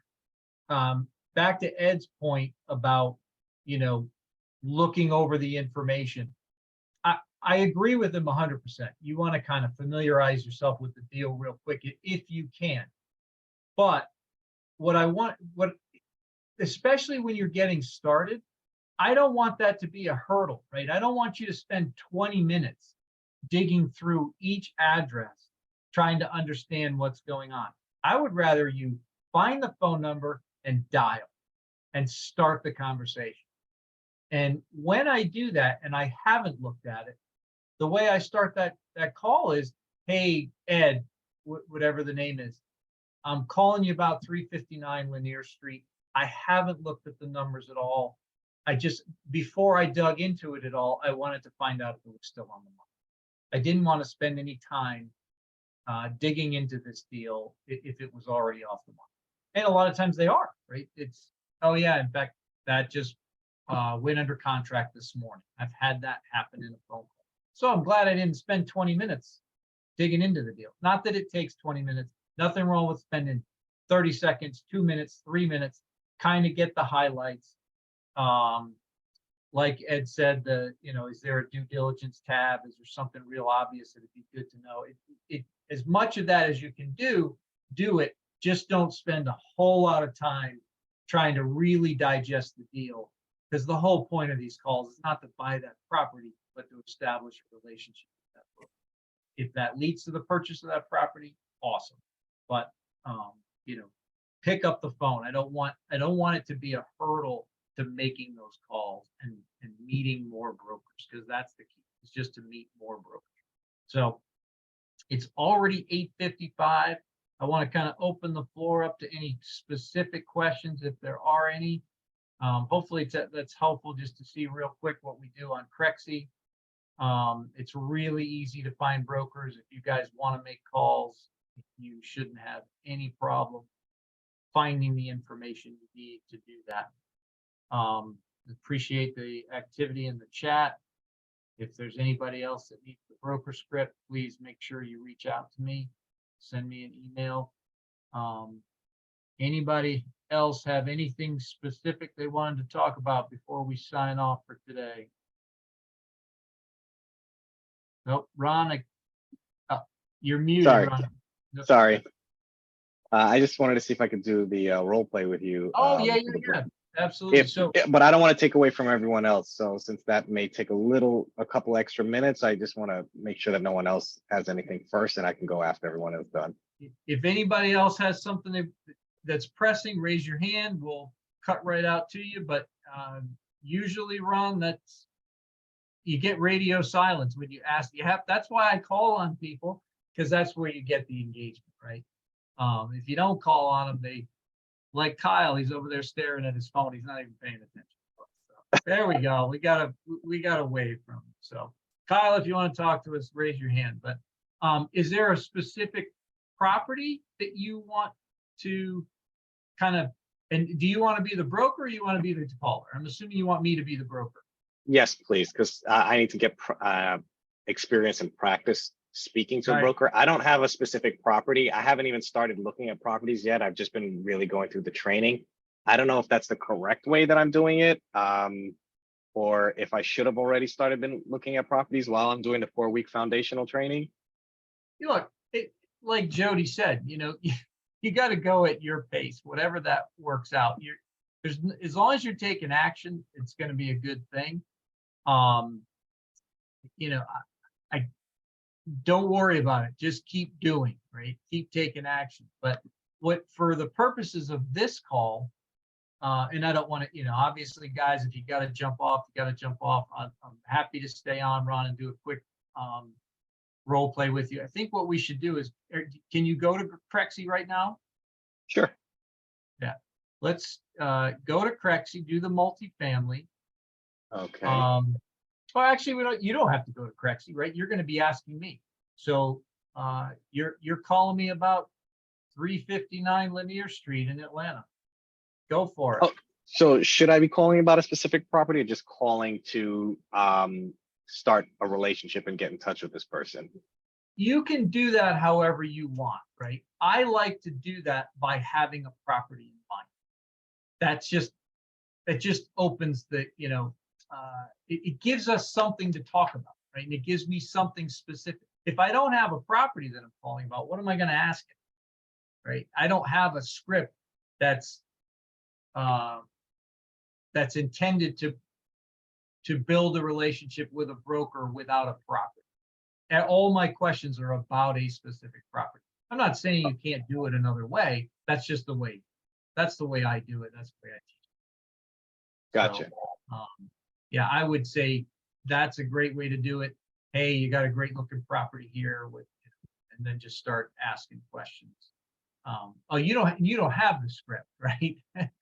back to Ed's point about, looking over the information. I agree with him 100%. You want to kind of familiarize yourself with the deal real quick if you can. But especially when you're getting started, I don't want that to be a hurdle, right? I don't want you to spend 20 minutes digging through each address, trying to understand what's going on. I would rather you find the phone number and dial and start the conversation. And when I do that, and I haven't looked at it, the way I start that call is, hey, Ed, whatever the name is, I'm calling you about 359 Lanier Street. I haven't looked at the numbers at all. Before I dug into it at all, I wanted to find out if it was still on the market. I didn't want to spend any time digging into this deal if it was already off the market. And a lot of times they are, right? Oh yeah, in fact, that just went under contract this morning. I've had that happen in a phone call. So I'm glad I didn't spend 20 minutes digging into the deal. Not that it takes 20 minutes. Nothing wrong with spending 30 seconds, 2 minutes, 3 minutes, kind of get the highlights. Like Ed said, is there a due diligence tab? Is there something real obvious that it'd be good to know? As much of that as you can do it. Just don't spend a whole lot of time trying to really digest the deal, because the whole point of these calls is not to buy that property, but to establish a relationship with that broker. If that leads to the purchase of that property, awesome. But pick up the phone. I don't want it to be a hurdle to making those calls and meeting more brokers, because that's the key. It's just to meet more brokers. So it's already 8:55. I want to kind of open the floor up to any specific questions if there are any. Hopefully that's helpful just to see real quick what we do on CREXi. It's really easy to find brokers. If you guys want to make calls, you shouldn't have any problem finding the information you need to do that. Appreciate the activity in the chat. If there's anybody else that needs the broker script, please make sure you reach out to me. Send me an email. Anybody else have anything specific they wanted to talk about before we sign off for today? Nope, Ron, you're muted.
Sorry.
Ron. Nope.
Sorry. I just wanted to see if I could do the role play with you.
Oh, yeah, absolutely.
But I don't want to take away from everyone else. So since that may take a couple extra minutes, I just want to make sure that no one else has anything first, and I can go after everyone is done.
If anybody else has something that's pressing, raise your hand. We'll cut right out to you. But usually, Ron, you get radio silence when you ask. That's why I call on people, because that's where you get the engagement, right? If you don't call on them, they, like Kyle, he's over there staring at his phone. He's not even paying attention. So, there we go. We got a wave from him. So Kyle, if you want to talk to us, raise your hand. But is there a specific property that you want to kind of, and do you want to be the broker or you want to be the caller? I'm assuming you want me to be the broker.
Yes, please, because I need to get experience and practice speaking to a
All right.
broker. I don't have a specific property. I haven't even started looking at properties yet. I've just been really going through the training. I don't know if that's the correct way that I'm doing it, or if I should have already been looking at properties while I'm doing the 4-week foundational training.
Look, like Jody said, you got to go at your pace, whatever that works out. As long as you're taking action, it's going to be a good thing. I don't worry about it. Just keep doing, right? Keep taking action. But for the purposes of this call, and I don't want to, obviously, guys, if you got to jump off, you got to jump off. I'm happy to stay on, Ron, and do a quick role play with you. I think what we should do is, can you go to CREXi right now?
Sure.
Yeah. Let's go to CREXi, do the multifamily.
Okay.
Well, actually, you don't have to go to CREXi, right? You're going to be asking me. So you're calling me about 359 Lanier Street in Atlanta. Go for it.
Oh, so should I be calling about a specific property or just calling to start a relationship and get in touch with this person?
You can do that however you want, right? I like to do that by having a property in mind. That just opens the, it gives us something to talk about, right? And it gives me something specific. If I don't have a property that I'm calling about, what am I going to ask it, right? I don't have a script that's intended to build a relationship with a broker without a property. And all my questions are about a specific property. I'm not saying you can't do it another way. That's just the way. That's the way I do it. That's the way I teach it.
Gotcha.
So, yeah, I would say that's a great way to do it. Hey, you got a great looking property here and then just start asking questions. You don't have the script, right?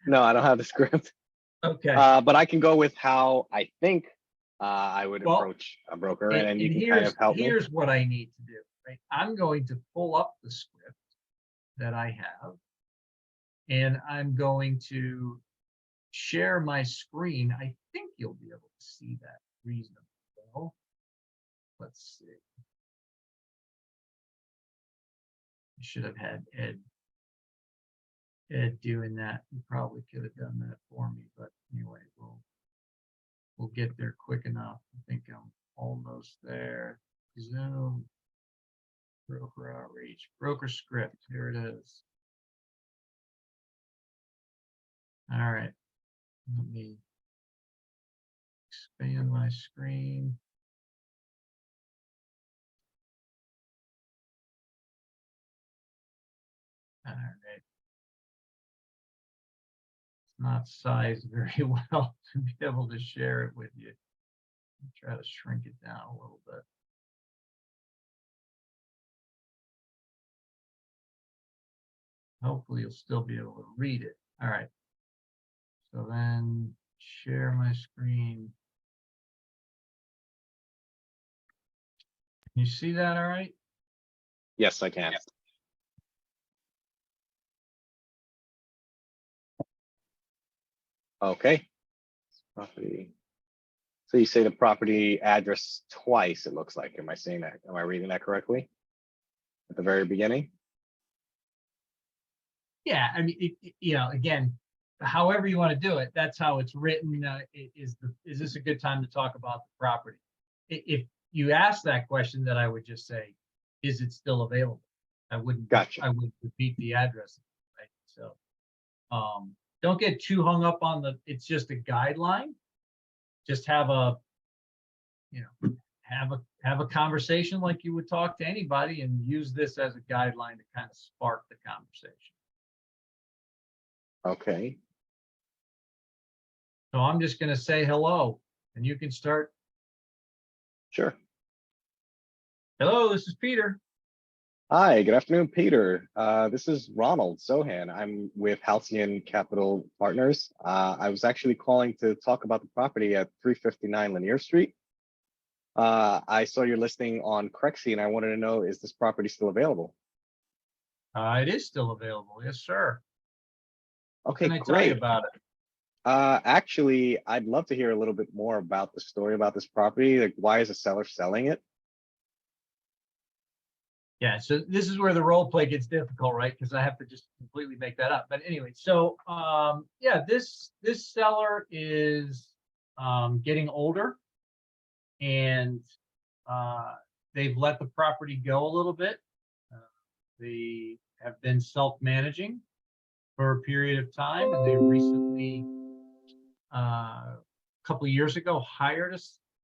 No, I don't have the script.
Okay.
But I can go with how I think I would approach a broker, and then you can kind of help me.
Here's what I need to do, right? I'm going to pull up the script that I have, and I'm going to share my screen. I think you'll be able to see that reasonably well. Let's see. I should have had Ed doing that. He probably could have done that for me, but anyway, we'll get there quick enough. I think I'm almost there. Zoom, broker outreach, broker script. Here it is. All right. Let me expand my screen. All right. It's not sized very well to be able to share it with you. I'll try to shrink it down a little bit. Hopefully you'll still be able to read it. All right. So then share my screen. Can you see that all right?
Yes, I can. Okay. Property. So you say the property address twice, it looks like. Am I saying that? Am I reading that correctly? At the very beginning?
Yeah, I mean, again, however you want to do it, that's how it's written. Is this a good time to talk about the property? If you ask that question, then I would just say, is it still available? I wouldn't.
Gotcha.
I would repeat the address, right? So, don't get too hung up on it's just a guideline. Just have a conversation like you would talk to anybody, and use this as a guideline to kind of spark the conversation.
Okay.
So I'm just going to say hello, and you can start.
Sure.
Hello, this is Peter.
Hi, good afternoon, Peter. This is Ronald Sohan. I'm with Halcyon Capital Partners. I was actually calling to talk about the property at 359 Lanier Street. I saw your listing on CREXi, and I wanted to know, is this property still available?
It is still available. Yes, sir. What can
Okay,
I tell you
great.
about it?
Actually, I'd love to hear a little bit more about the story about this property. Like, why is the seller selling it?
Yeah, so this is where the role play gets difficult, right? Because I have to just completely make that up. But anyway, so yeah, this seller is getting older, and they've let the property go a little bit. They have been self-managing for a period of time, and they recently, a couple of years ago, hired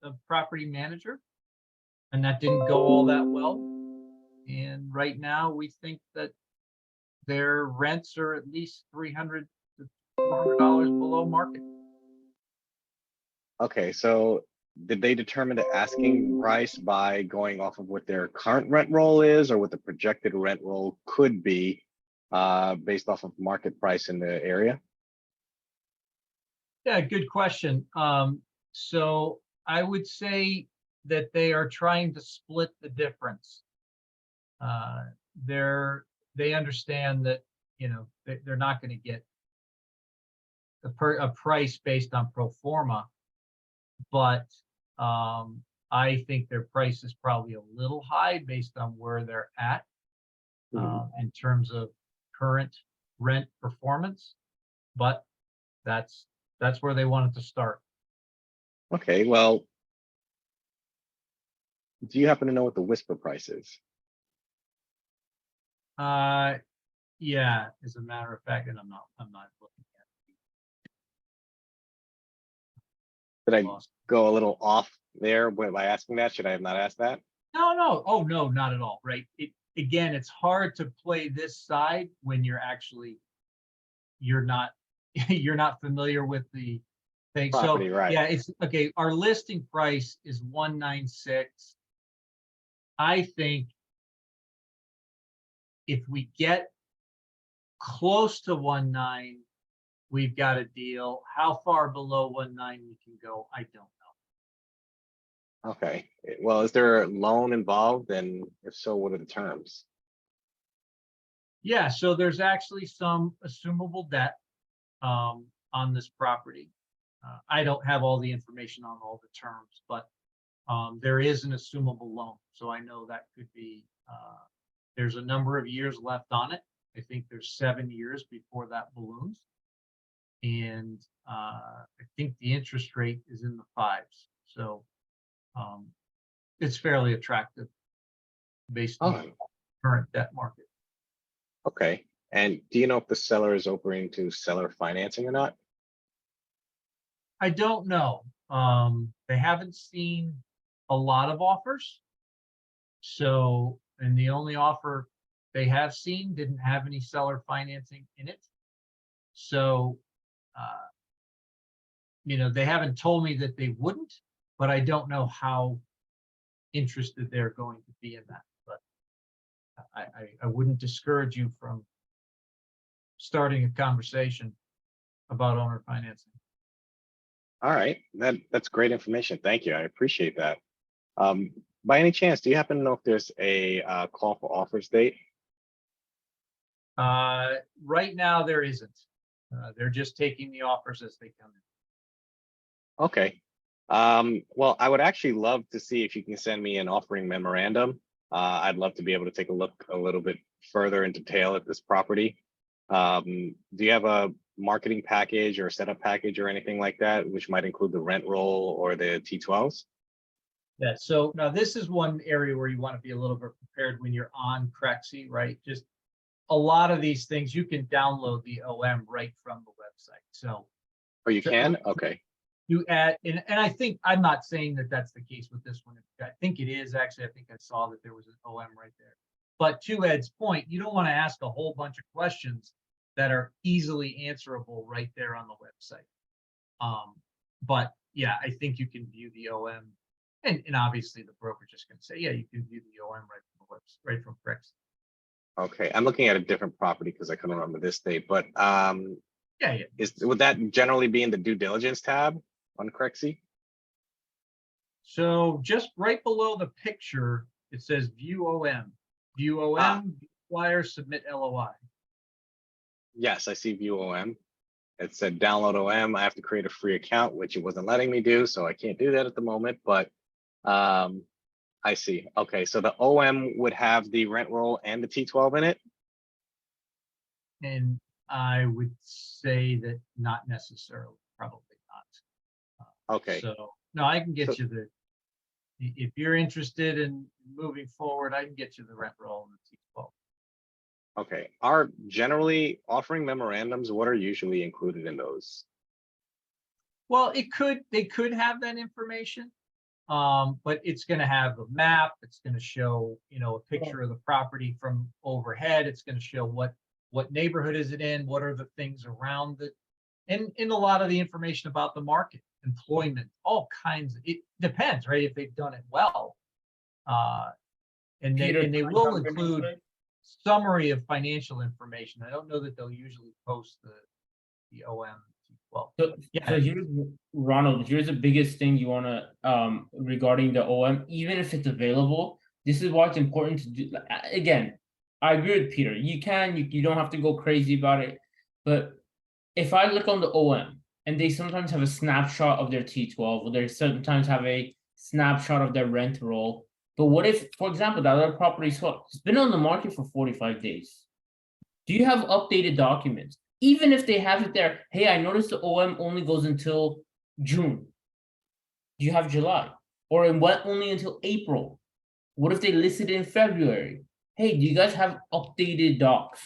a property manager, and that didn't go all that well. And right now, we think that their rents are at least $300 to $400 below market.
Okay, so did they determine the asking price by going off of what their current rent roll is, or what the projected rent roll could be, based off of market price in the area?
Yeah, good question. So I would say that they are trying to split the difference. They understand that, you know, they're not going to get a price based on pro forma, but I think their price is probably a little high based on where they're at in terms of current rent performance, but that's where they wanted to start.
Okay, well, do you happen to know what the whisper price is?
Yeah, as a matter of fact, and I'm not looking
Did
at
I
lost.
go a little off there by asking that? Should I have not asked that?
No. Oh, no, not at all. Right. Again, it's hard to play this side when you're not you're not familiar with the thing.
Property,
So
right.
yeah, it's okay. Our listing price is 196. I think if we get close to 19, we've got a deal. How far below 19 we can go, I don't know.
Okay, well, is there a loan involved? And if so, what are the terms?
Yeah, so there's actually some assumable debt on this property. I don't have all the information on all the terms, but there is an assumable loan. So I know that could be, there's a number of years left on it. I think there's 7 years before that balloons. And I think the interest rate is in the 5s. So it's fairly attractive based on the current debt market.
Okay, and do you know if the seller is open to seller financing or not?
I don't know. They haven't seen a lot of offers. So, and the only offer they have seen didn't have any seller financing in it. So, you know, they haven't told me that they wouldn't, but I don't know how interested they're going to be in that. But I wouldn't discourage you from starting a conversation about owner financing.
All right, that's great information. Thank you. I appreciate that. By any chance, do you happen to know if there's a call for offers date?
Right now, there isn't. They're just taking the offers as they come in.
Okay. Well, I would actually love to see if you can send me an offering memorandum. I'd love to be able to take a look a little bit further in detail at this property. Do you have a marketing package or setup package or anything like that, which might include the rent roll or the T12s?
Yeah, so now this is one area where you want to be a little bit prepared when you're on CREXi, right? Just a lot of these things, you can download the OM right from the website. So
Oh, you can? Okay.
you add, and I think, I'm not saying that that's the case with this one. I think it is actually. I think I saw that there was an OM right there. But to Ed's point, you don't want to ask a whole bunch of questions that are easily answerable right there on the website. But yeah, I think you can view the OM, and obviously the broker just going to say, yeah, you can view the OM right from the website, right from CREXi.
Okay, I'm looking at a different property because I couldn't remember this date, but
Yeah.
would that generally be in the due diligence tab on CREXi?
So just right below the picture, it says view OM. View OM, acquire, submit LOI.
Yes, I see view OM. it said download OM. I have to create a free account, which it wasn't letting me do, so I can't do that at the moment, but I see. Okay, so the OM would have the rent roll and the T12 in it?
And I would say that not necessarily, probably not.
Okay,
So, no, I can get
So-
you if you're interested in moving forward, I can get you the rent roll and the T12.
okay. Are generally offering memorandums, what are usually included in those?
Well, they could have that information. But it's gonna have a map, it's gonna show, a picture of the property from overhead, it's gonna show what neighborhood is it in, what are the things around it, and in a lot of the information about the market, employment, all kinds, it depends, right, if they've done it well. And
Peter,
they
can I
will
jump in real
include
quick?
summary of financial information. I don't know that they'll usually post the OM T12.
So,
Yeah.
so here's Ronald, here's the biggest thing you wanna regarding the OM, even if it's available, this is why it's important to do. Again, I agree with Peter. You don't have to go crazy about it. But if I look on the OM and they sometimes have a snapshot of their T12, or they sometimes have a snapshot of their rent roll. But what if, for example, that other property swap, it's been on the market for 45 days. Do you have updated documents? Even if they have it there, hey, I noticed the OM only goes until June. Do you have July? Or in what only until April? What if they listed in February? Hey, do you guys have updated docs?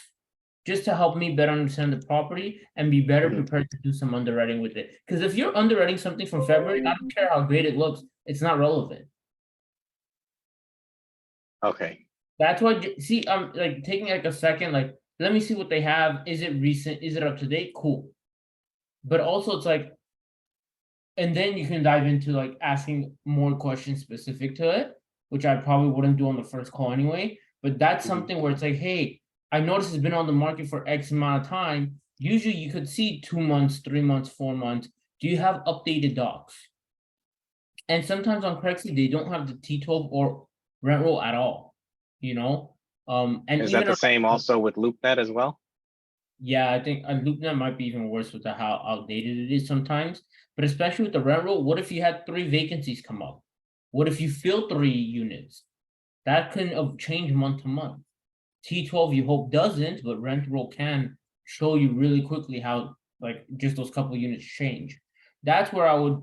Just to help me better understand the property and be better
Mhm.
prepared to do some underwriting with it. Because if you're underwriting something from February, I don't care how great it looks, it's not relevant.
Okay,
That's why, see, I'm like taking like a second, like, let me see what they have. Is it recent? Is it up to date? Cool. But also it's like, and then you can dive into like asking more questions specific to it, which I probably wouldn't do on the first call anyway. But that's
Mhm.
something where it's like, hey, I noticed it's been on the market for X amount of time. Usually you could see 2 months, 3 months, 4 months. Do you have updated docs? And sometimes on CREXi, they don't have the T12 or rent roll at all, and
is that
even
the same also with LoopNet as well?
yeah, I think LoopNet might be even worse with how outdated it is sometimes. But especially with the rent roll, what if you had 3 vacancies come up? What if you fill 3 units? That can change month to month. T12 you hope doesn't, but rent roll can show you really quickly how like just those couple units change. That's where I would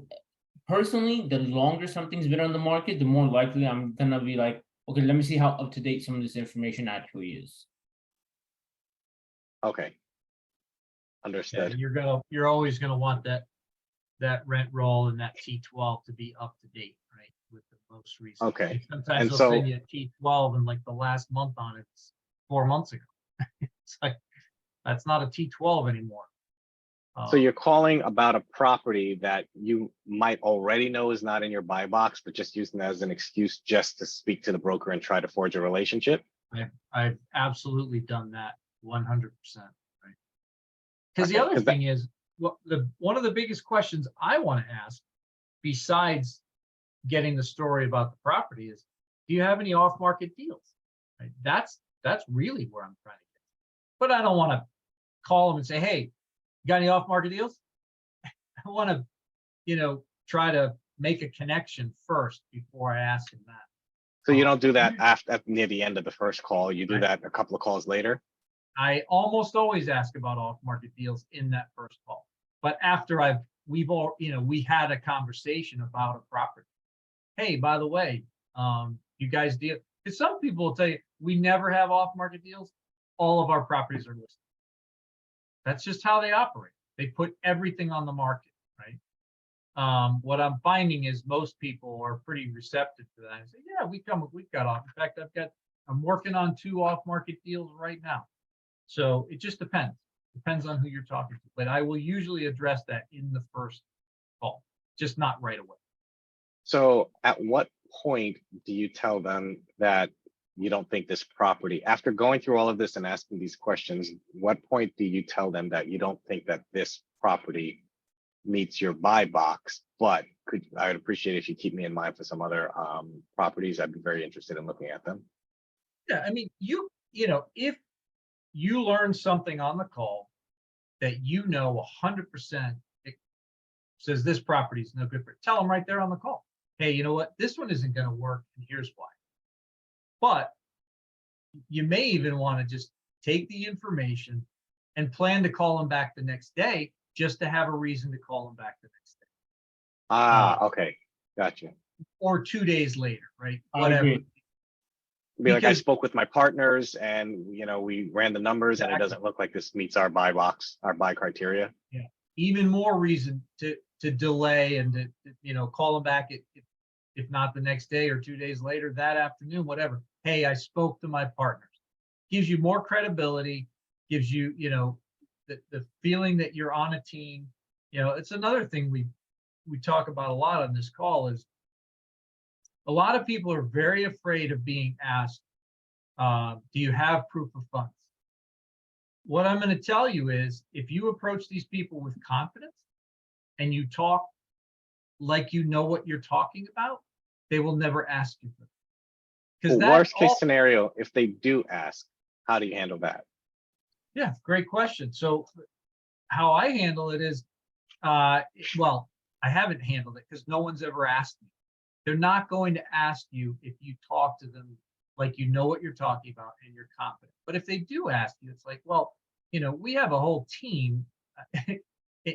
personally, the longer something's been on the market, the more likely I'm gonna be like, okay, let me see how up to date some of this information actually is.
Okay.
Yeah,
Understood.
you're always gonna want that rent roll and that T12 to be up to date, right? With the most recent.
Okay,
Like, sometimes
and
they'll
so-
send you a T12 and like the last month on it's 4 months ago. It's like, that's not a T12 anymore.
So you're calling about a property that you might already know is not in your buy box, but just using that as an excuse just to speak to the broker and try to forge a relationship?
I've absolutely done that 100%, right? Because the
Okay,
other
'cause that-
thing is, one of the biggest questions I want to ask, besides getting the story about the property, is, do you have any off-market deals? Right? That's really where I'm trying to get. But I don't want to call them and say, hey, you got any off-market deals? I want to, try to make a connection first before I ask them that.
So you don't do that after near the end of the first call, you do
Right.
that a couple of calls later?
I almost always ask about off-market deals in that first call. But after we had a conversation about a property. Hey, by the way, you guys deal, because some people will tell you, we never have off-market deals. All of our properties are listed. That's just how they operate. They put everything on the market, right? What I'm finding is most people are pretty receptive to that. I say, yeah, we've got off. In fact, I'm working on 2 off-market deals right now. So it just depends on who you're talking to. But I will usually address that in the first call, just not right away.
So at what point do you tell them that you don't think this property, after going through all of this and asking these questions, what point do you tell them that you don't think that this property meets your buy box? But I would appreciate if you keep me in mind for some other properties. I'd be very interested in looking at them.
Yeah, I mean, if you learn something on the call that you know 100% it says this property is no good for it, tell them right there on the call. Hey, you know what? This one isn't going to work, and here's why. But you may even want to just take the information and plan to call them back the next day, just to have a reason to call them back the next day.
Okay, gotcha.
Or 2 days later, right?
I
Whatever.
agree.
Be like, I
Because-
spoke with my partners and, we ran the numbers and it doesn't look like this meets our buy box, our buy criteria.
Even more reason to delay and to call them back if not the next day or 2 days later, that afternoon, whatever. Hey, I spoke to my partners. Gives you more credibility, gives you, the feeling that you're on a team. It's another thing we talk about a lot on this call is a lot of people are very afraid of being asked, do you have proof of funds? What I'm going to tell you is, if you approach these people with confidence and you talk like you know what you're talking about, they will never ask you for it. Because
Well, worst case scenario, if they do ask, how do you handle that?
Yeah, great question. So how I handle it is, well, I haven't handled it because no one's ever asked me. They're not going to ask you if you talk to them like you know what you're talking about and you're confident. But if they do ask you, it's like, well, we have a whole team.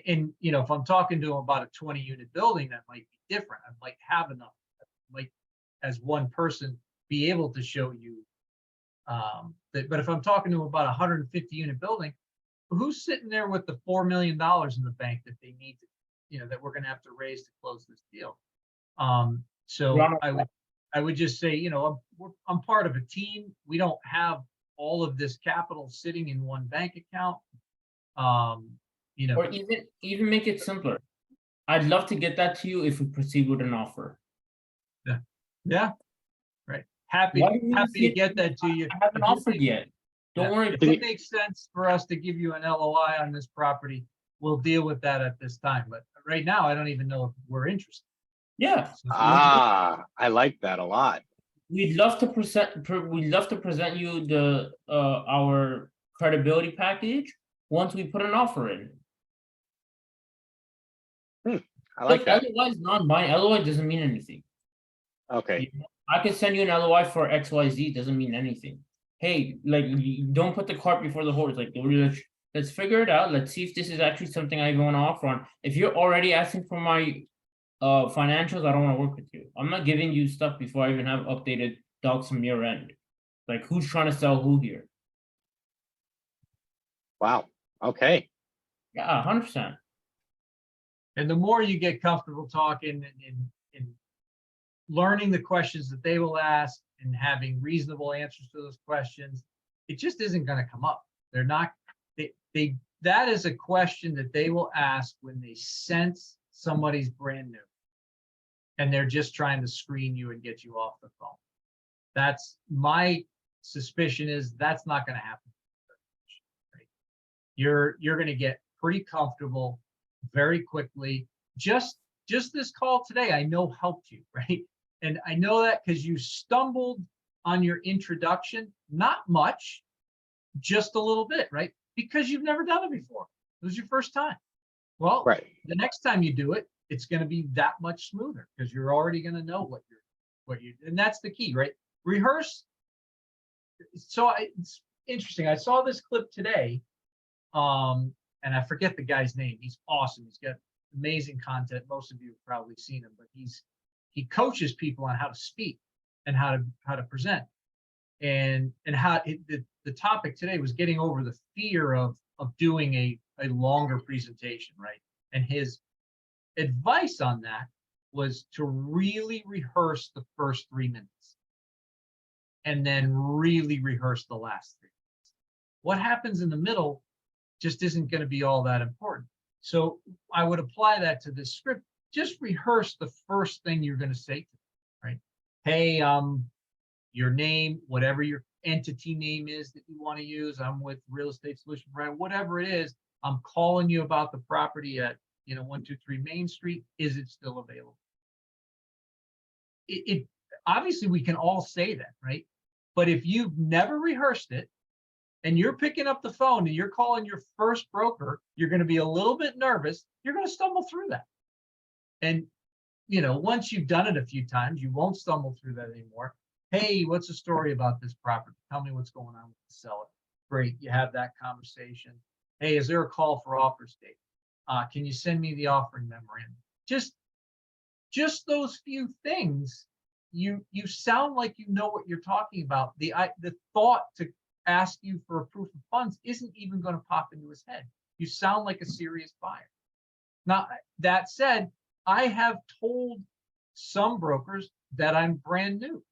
And, if I'm talking to them about a 20-unit building, that might be different. I might have enough. I might, as one person, be able to show you but if I'm talking to them about a 150-unit building, who's sitting there with the $4 million in the bank that they need to, that we're going to have to raise to close this deal? So I would just say, I'm part of a team. We don't have all of this capital sitting in one bank account.
Or even make it simpler. I'd love to get that to you if we proceed with an offer.
Yeah, right. Happy
Why do you
to get that to you.
I haven't offered yet. Don't worry.
If it makes sense for us to give you an LOI on this property, we'll deal with that at this time. But right now, I don't even know if we're interested.
Yeah.
I like that a lot.
We'd love to present you the our credibility package once we put an offer in.
I like that.
LOI is non-binding. LOI doesn't mean anything.
Okay.
I can send you an LOI for XYZ, doesn't mean anything. Hey, you don't put the cart before the horse. Let's figure it out. Let's see if this is actually something I want to offer on. If you're already asking for my financials, I don't want to work with you. I'm not giving you stuff before I even have updated docs from your end. Like, who's trying to sell who here?
Wow. Okay.
Yeah, 100%.
And the more you get comfortable talking and learning the questions that they will ask and having reasonable answers to those questions, it just isn't going to come up. They're not, that is a question that they will ask when they sense somebody's brand new and they're just trying to screen you and get you off the phone. That's my suspicion, is that's not going to happen. Right? You're going to get pretty comfortable very quickly. Just this call today, I know helped you, right? And I know that because you stumbled on your introduction, not much, just a little bit, right? Because you've never done it before. It was your first time. Well,
right.
The next time you do it, it's going to be that much smoother because you're already going to know what you, and that's the key, right? Rehearse. So it's interesting. I saw this clip today, and I forget the guy's name. He's awesome. He's got amazing content. Most of you have probably seen him, but he coaches people on how to speak and how to present, and how the topic today was getting over the fear of doing a longer presentation, right? And his advice on that was to really rehearse the first 3 minutes and then really rehearse the last 3 minutes. What happens in the middle just isn't going to be all that important. So I would apply that to this script. Just rehearse the first thing you're going to say to them, right? Hey, your name, whatever your entity name is that you want to use. I'm with Real Estate Solution Provider, whatever it is. I'm calling you about the property at 123 Main Street. Is it still available? It obviously we can all say that, right? But if you've never rehearsed it and you're picking up the phone and you're calling your first broker, you're going to be a little bit nervous. You're going to stumble through that. And, once you've done it a few times, you won't stumble through that anymore. Hey, what's the story about this property? Tell me what's going on with the seller. Great. You have that conversation. Hey, is there a call for offers date? Can you send me the offering memorandum? Just those few things, you sound like you know what you're talking about. The thought to ask you for a proof of funds isn't even going to pop into his head. You sound like a serious buyer. Now, that said, I have told some brokers that I'm brand new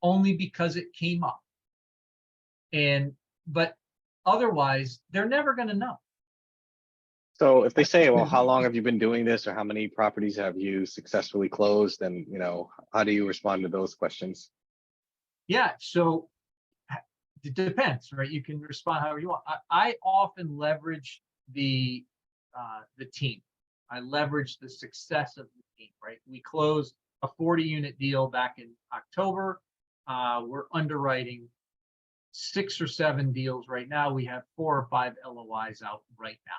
only because it came up. But otherwise, they're never going to know.
So if they say, well, how long have you been doing this, or how many properties have you successfully closed? And, how do you respond to those questions?
Yeah, so it depends, right? You can respond however you want. I often leverage the team. I leverage the success of the team, right? We closed a 40-unit deal back in October. We're underwriting 6 or 7 deals right now. We have 4 or 5 LOIs out right now.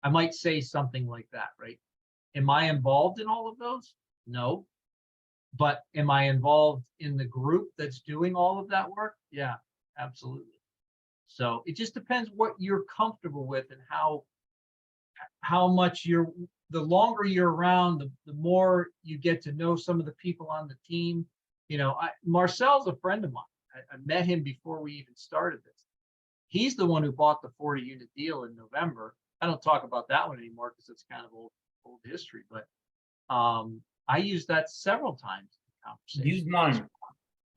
I might say something like that, right? Am I involved in all of those? No. But am I involved in the group that's doing all of that work? Yeah, absolutely. So it just depends what you're comfortable with and how much the longer you're around, the more you get to know some of the people on the team. Marcel's a friend of mine. I met him before we even started this. He's the one who bought the 40-unit deal in November. I don't talk about that one anymore because it's kind of old history, but I used that several times in conversation.
Use mine.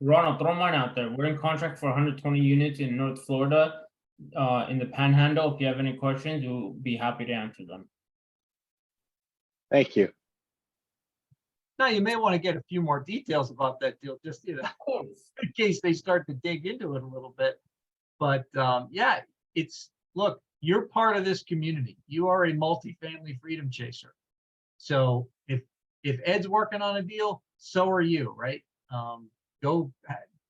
Ronald, throw mine out there. We're in contract for 120 units in North Florida, in the Panhandle. If you have any questions, we'll be happy to answer them.
Thank you.
Now, you may want to get a few more details about that deal, just in case they start to dig into it a little bit. But yeah, look, you're part of this community. You are a multifamily freedom chaser. So if Ed's working on a deal, so are you, right? Go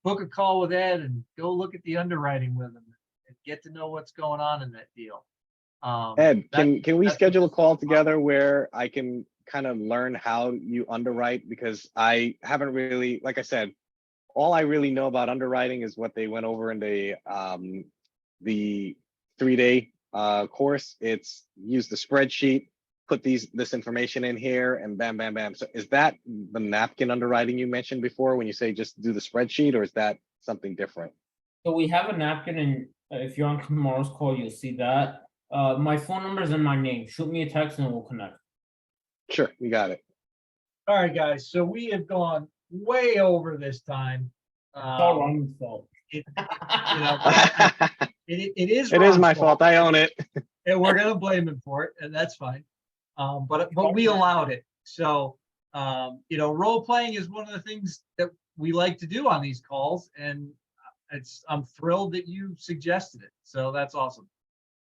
book a call with Ed and go look at the underwriting with him and get to know what's going on in that deal.
Ed, can we schedule a call together where I can kind of learn how you underwrite? Because I haven't really, like I said, all I really know about underwriting is what they went over in the 3-day course. It's use the spreadsheet, put this information in here, and bam, bam, bam. So is that the napkin underwriting you mentioned before when you say just do the spreadsheet, or is that something different?
So we have a napkin, and if you're on tomorrow's call, you'll see that. My phone number is in my name. Shoot me a text and we'll connect.
Sure, you got it.
All right, guys. So we have gone way over this time.
It's all Ron's fault.
It is.
It is my fault. I own it.
And we're gonna blame him for it, and that's fine. But we allowed it. So role playing is one of the things that we like to do on these calls, and I'm thrilled that you suggested it. So that's awesome.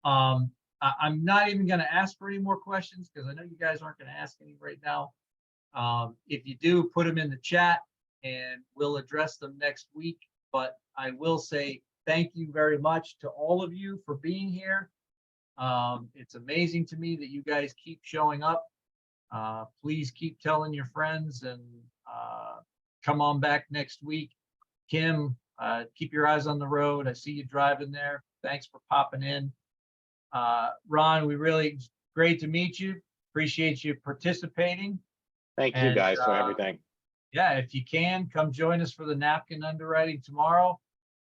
I'm not even going to ask for any more questions because I know you guys aren't going to ask any right now. If you do, put them in the chat and we'll address them next week. But I will say thank you very much to all of you for being here. It's amazing to me that you guys keep showing up. Please keep telling your friends and come on back next week. Kim, keep your eyes on the road. I see you driving there. Thanks for popping in. Ron, great to meet you. Appreciate you participating.
Thank you guys for everything.
Yeah, if you can, come join us for the napkin underwriting tomorrow.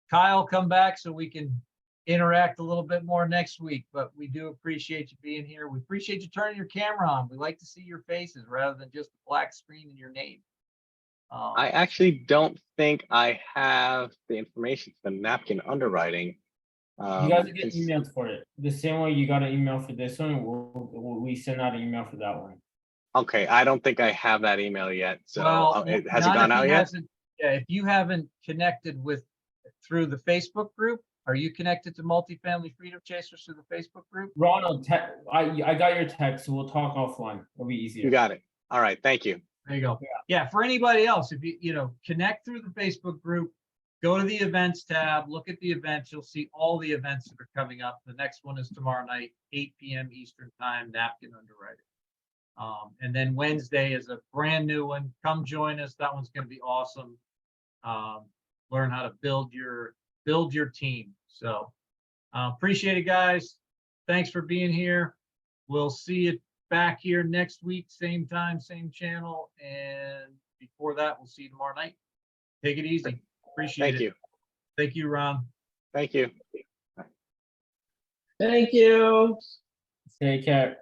Kyle, come back so we can interact a little bit more next week, but we do appreciate you being here. We appreciate you turning your camera on. We like to see your faces rather than just a black screen and your name.
I actually don't think I have the information for the napkin underwriting.
You guys get emails for it. The same way you got an email for this one, we send out an email for that one.
Okay, I don't think I have that email yet. So has it
not
gone
if
out
he
yet?
hasn't- Yeah, if you haven't connected through the Facebook group, are you connected to Multifamily Freedom Chasers through the Facebook group?
Ronald, I got your text, so we'll talk offline. It'll be easier.
You got it. All right, thank you.
There you go. Yeah, for anybody else, if you connect through the Facebook group, go to the events tab, look at the events. You'll see all the events that are coming up. The next one is tomorrow night, 8 p.m. Eastern time, napkin underwriting. And then Wednesday is a brand new one. Come join us. That one's going to be awesome. Learn how to build your team. So appreciate it, guys. Thanks for being here. We'll see you back here next week, same time, same channel. And before that, we'll see you tomorrow night. Take it easy. Appreciate it.
Thank you.
Thank you, Ron.
Thank you.
Thank you.
Take care.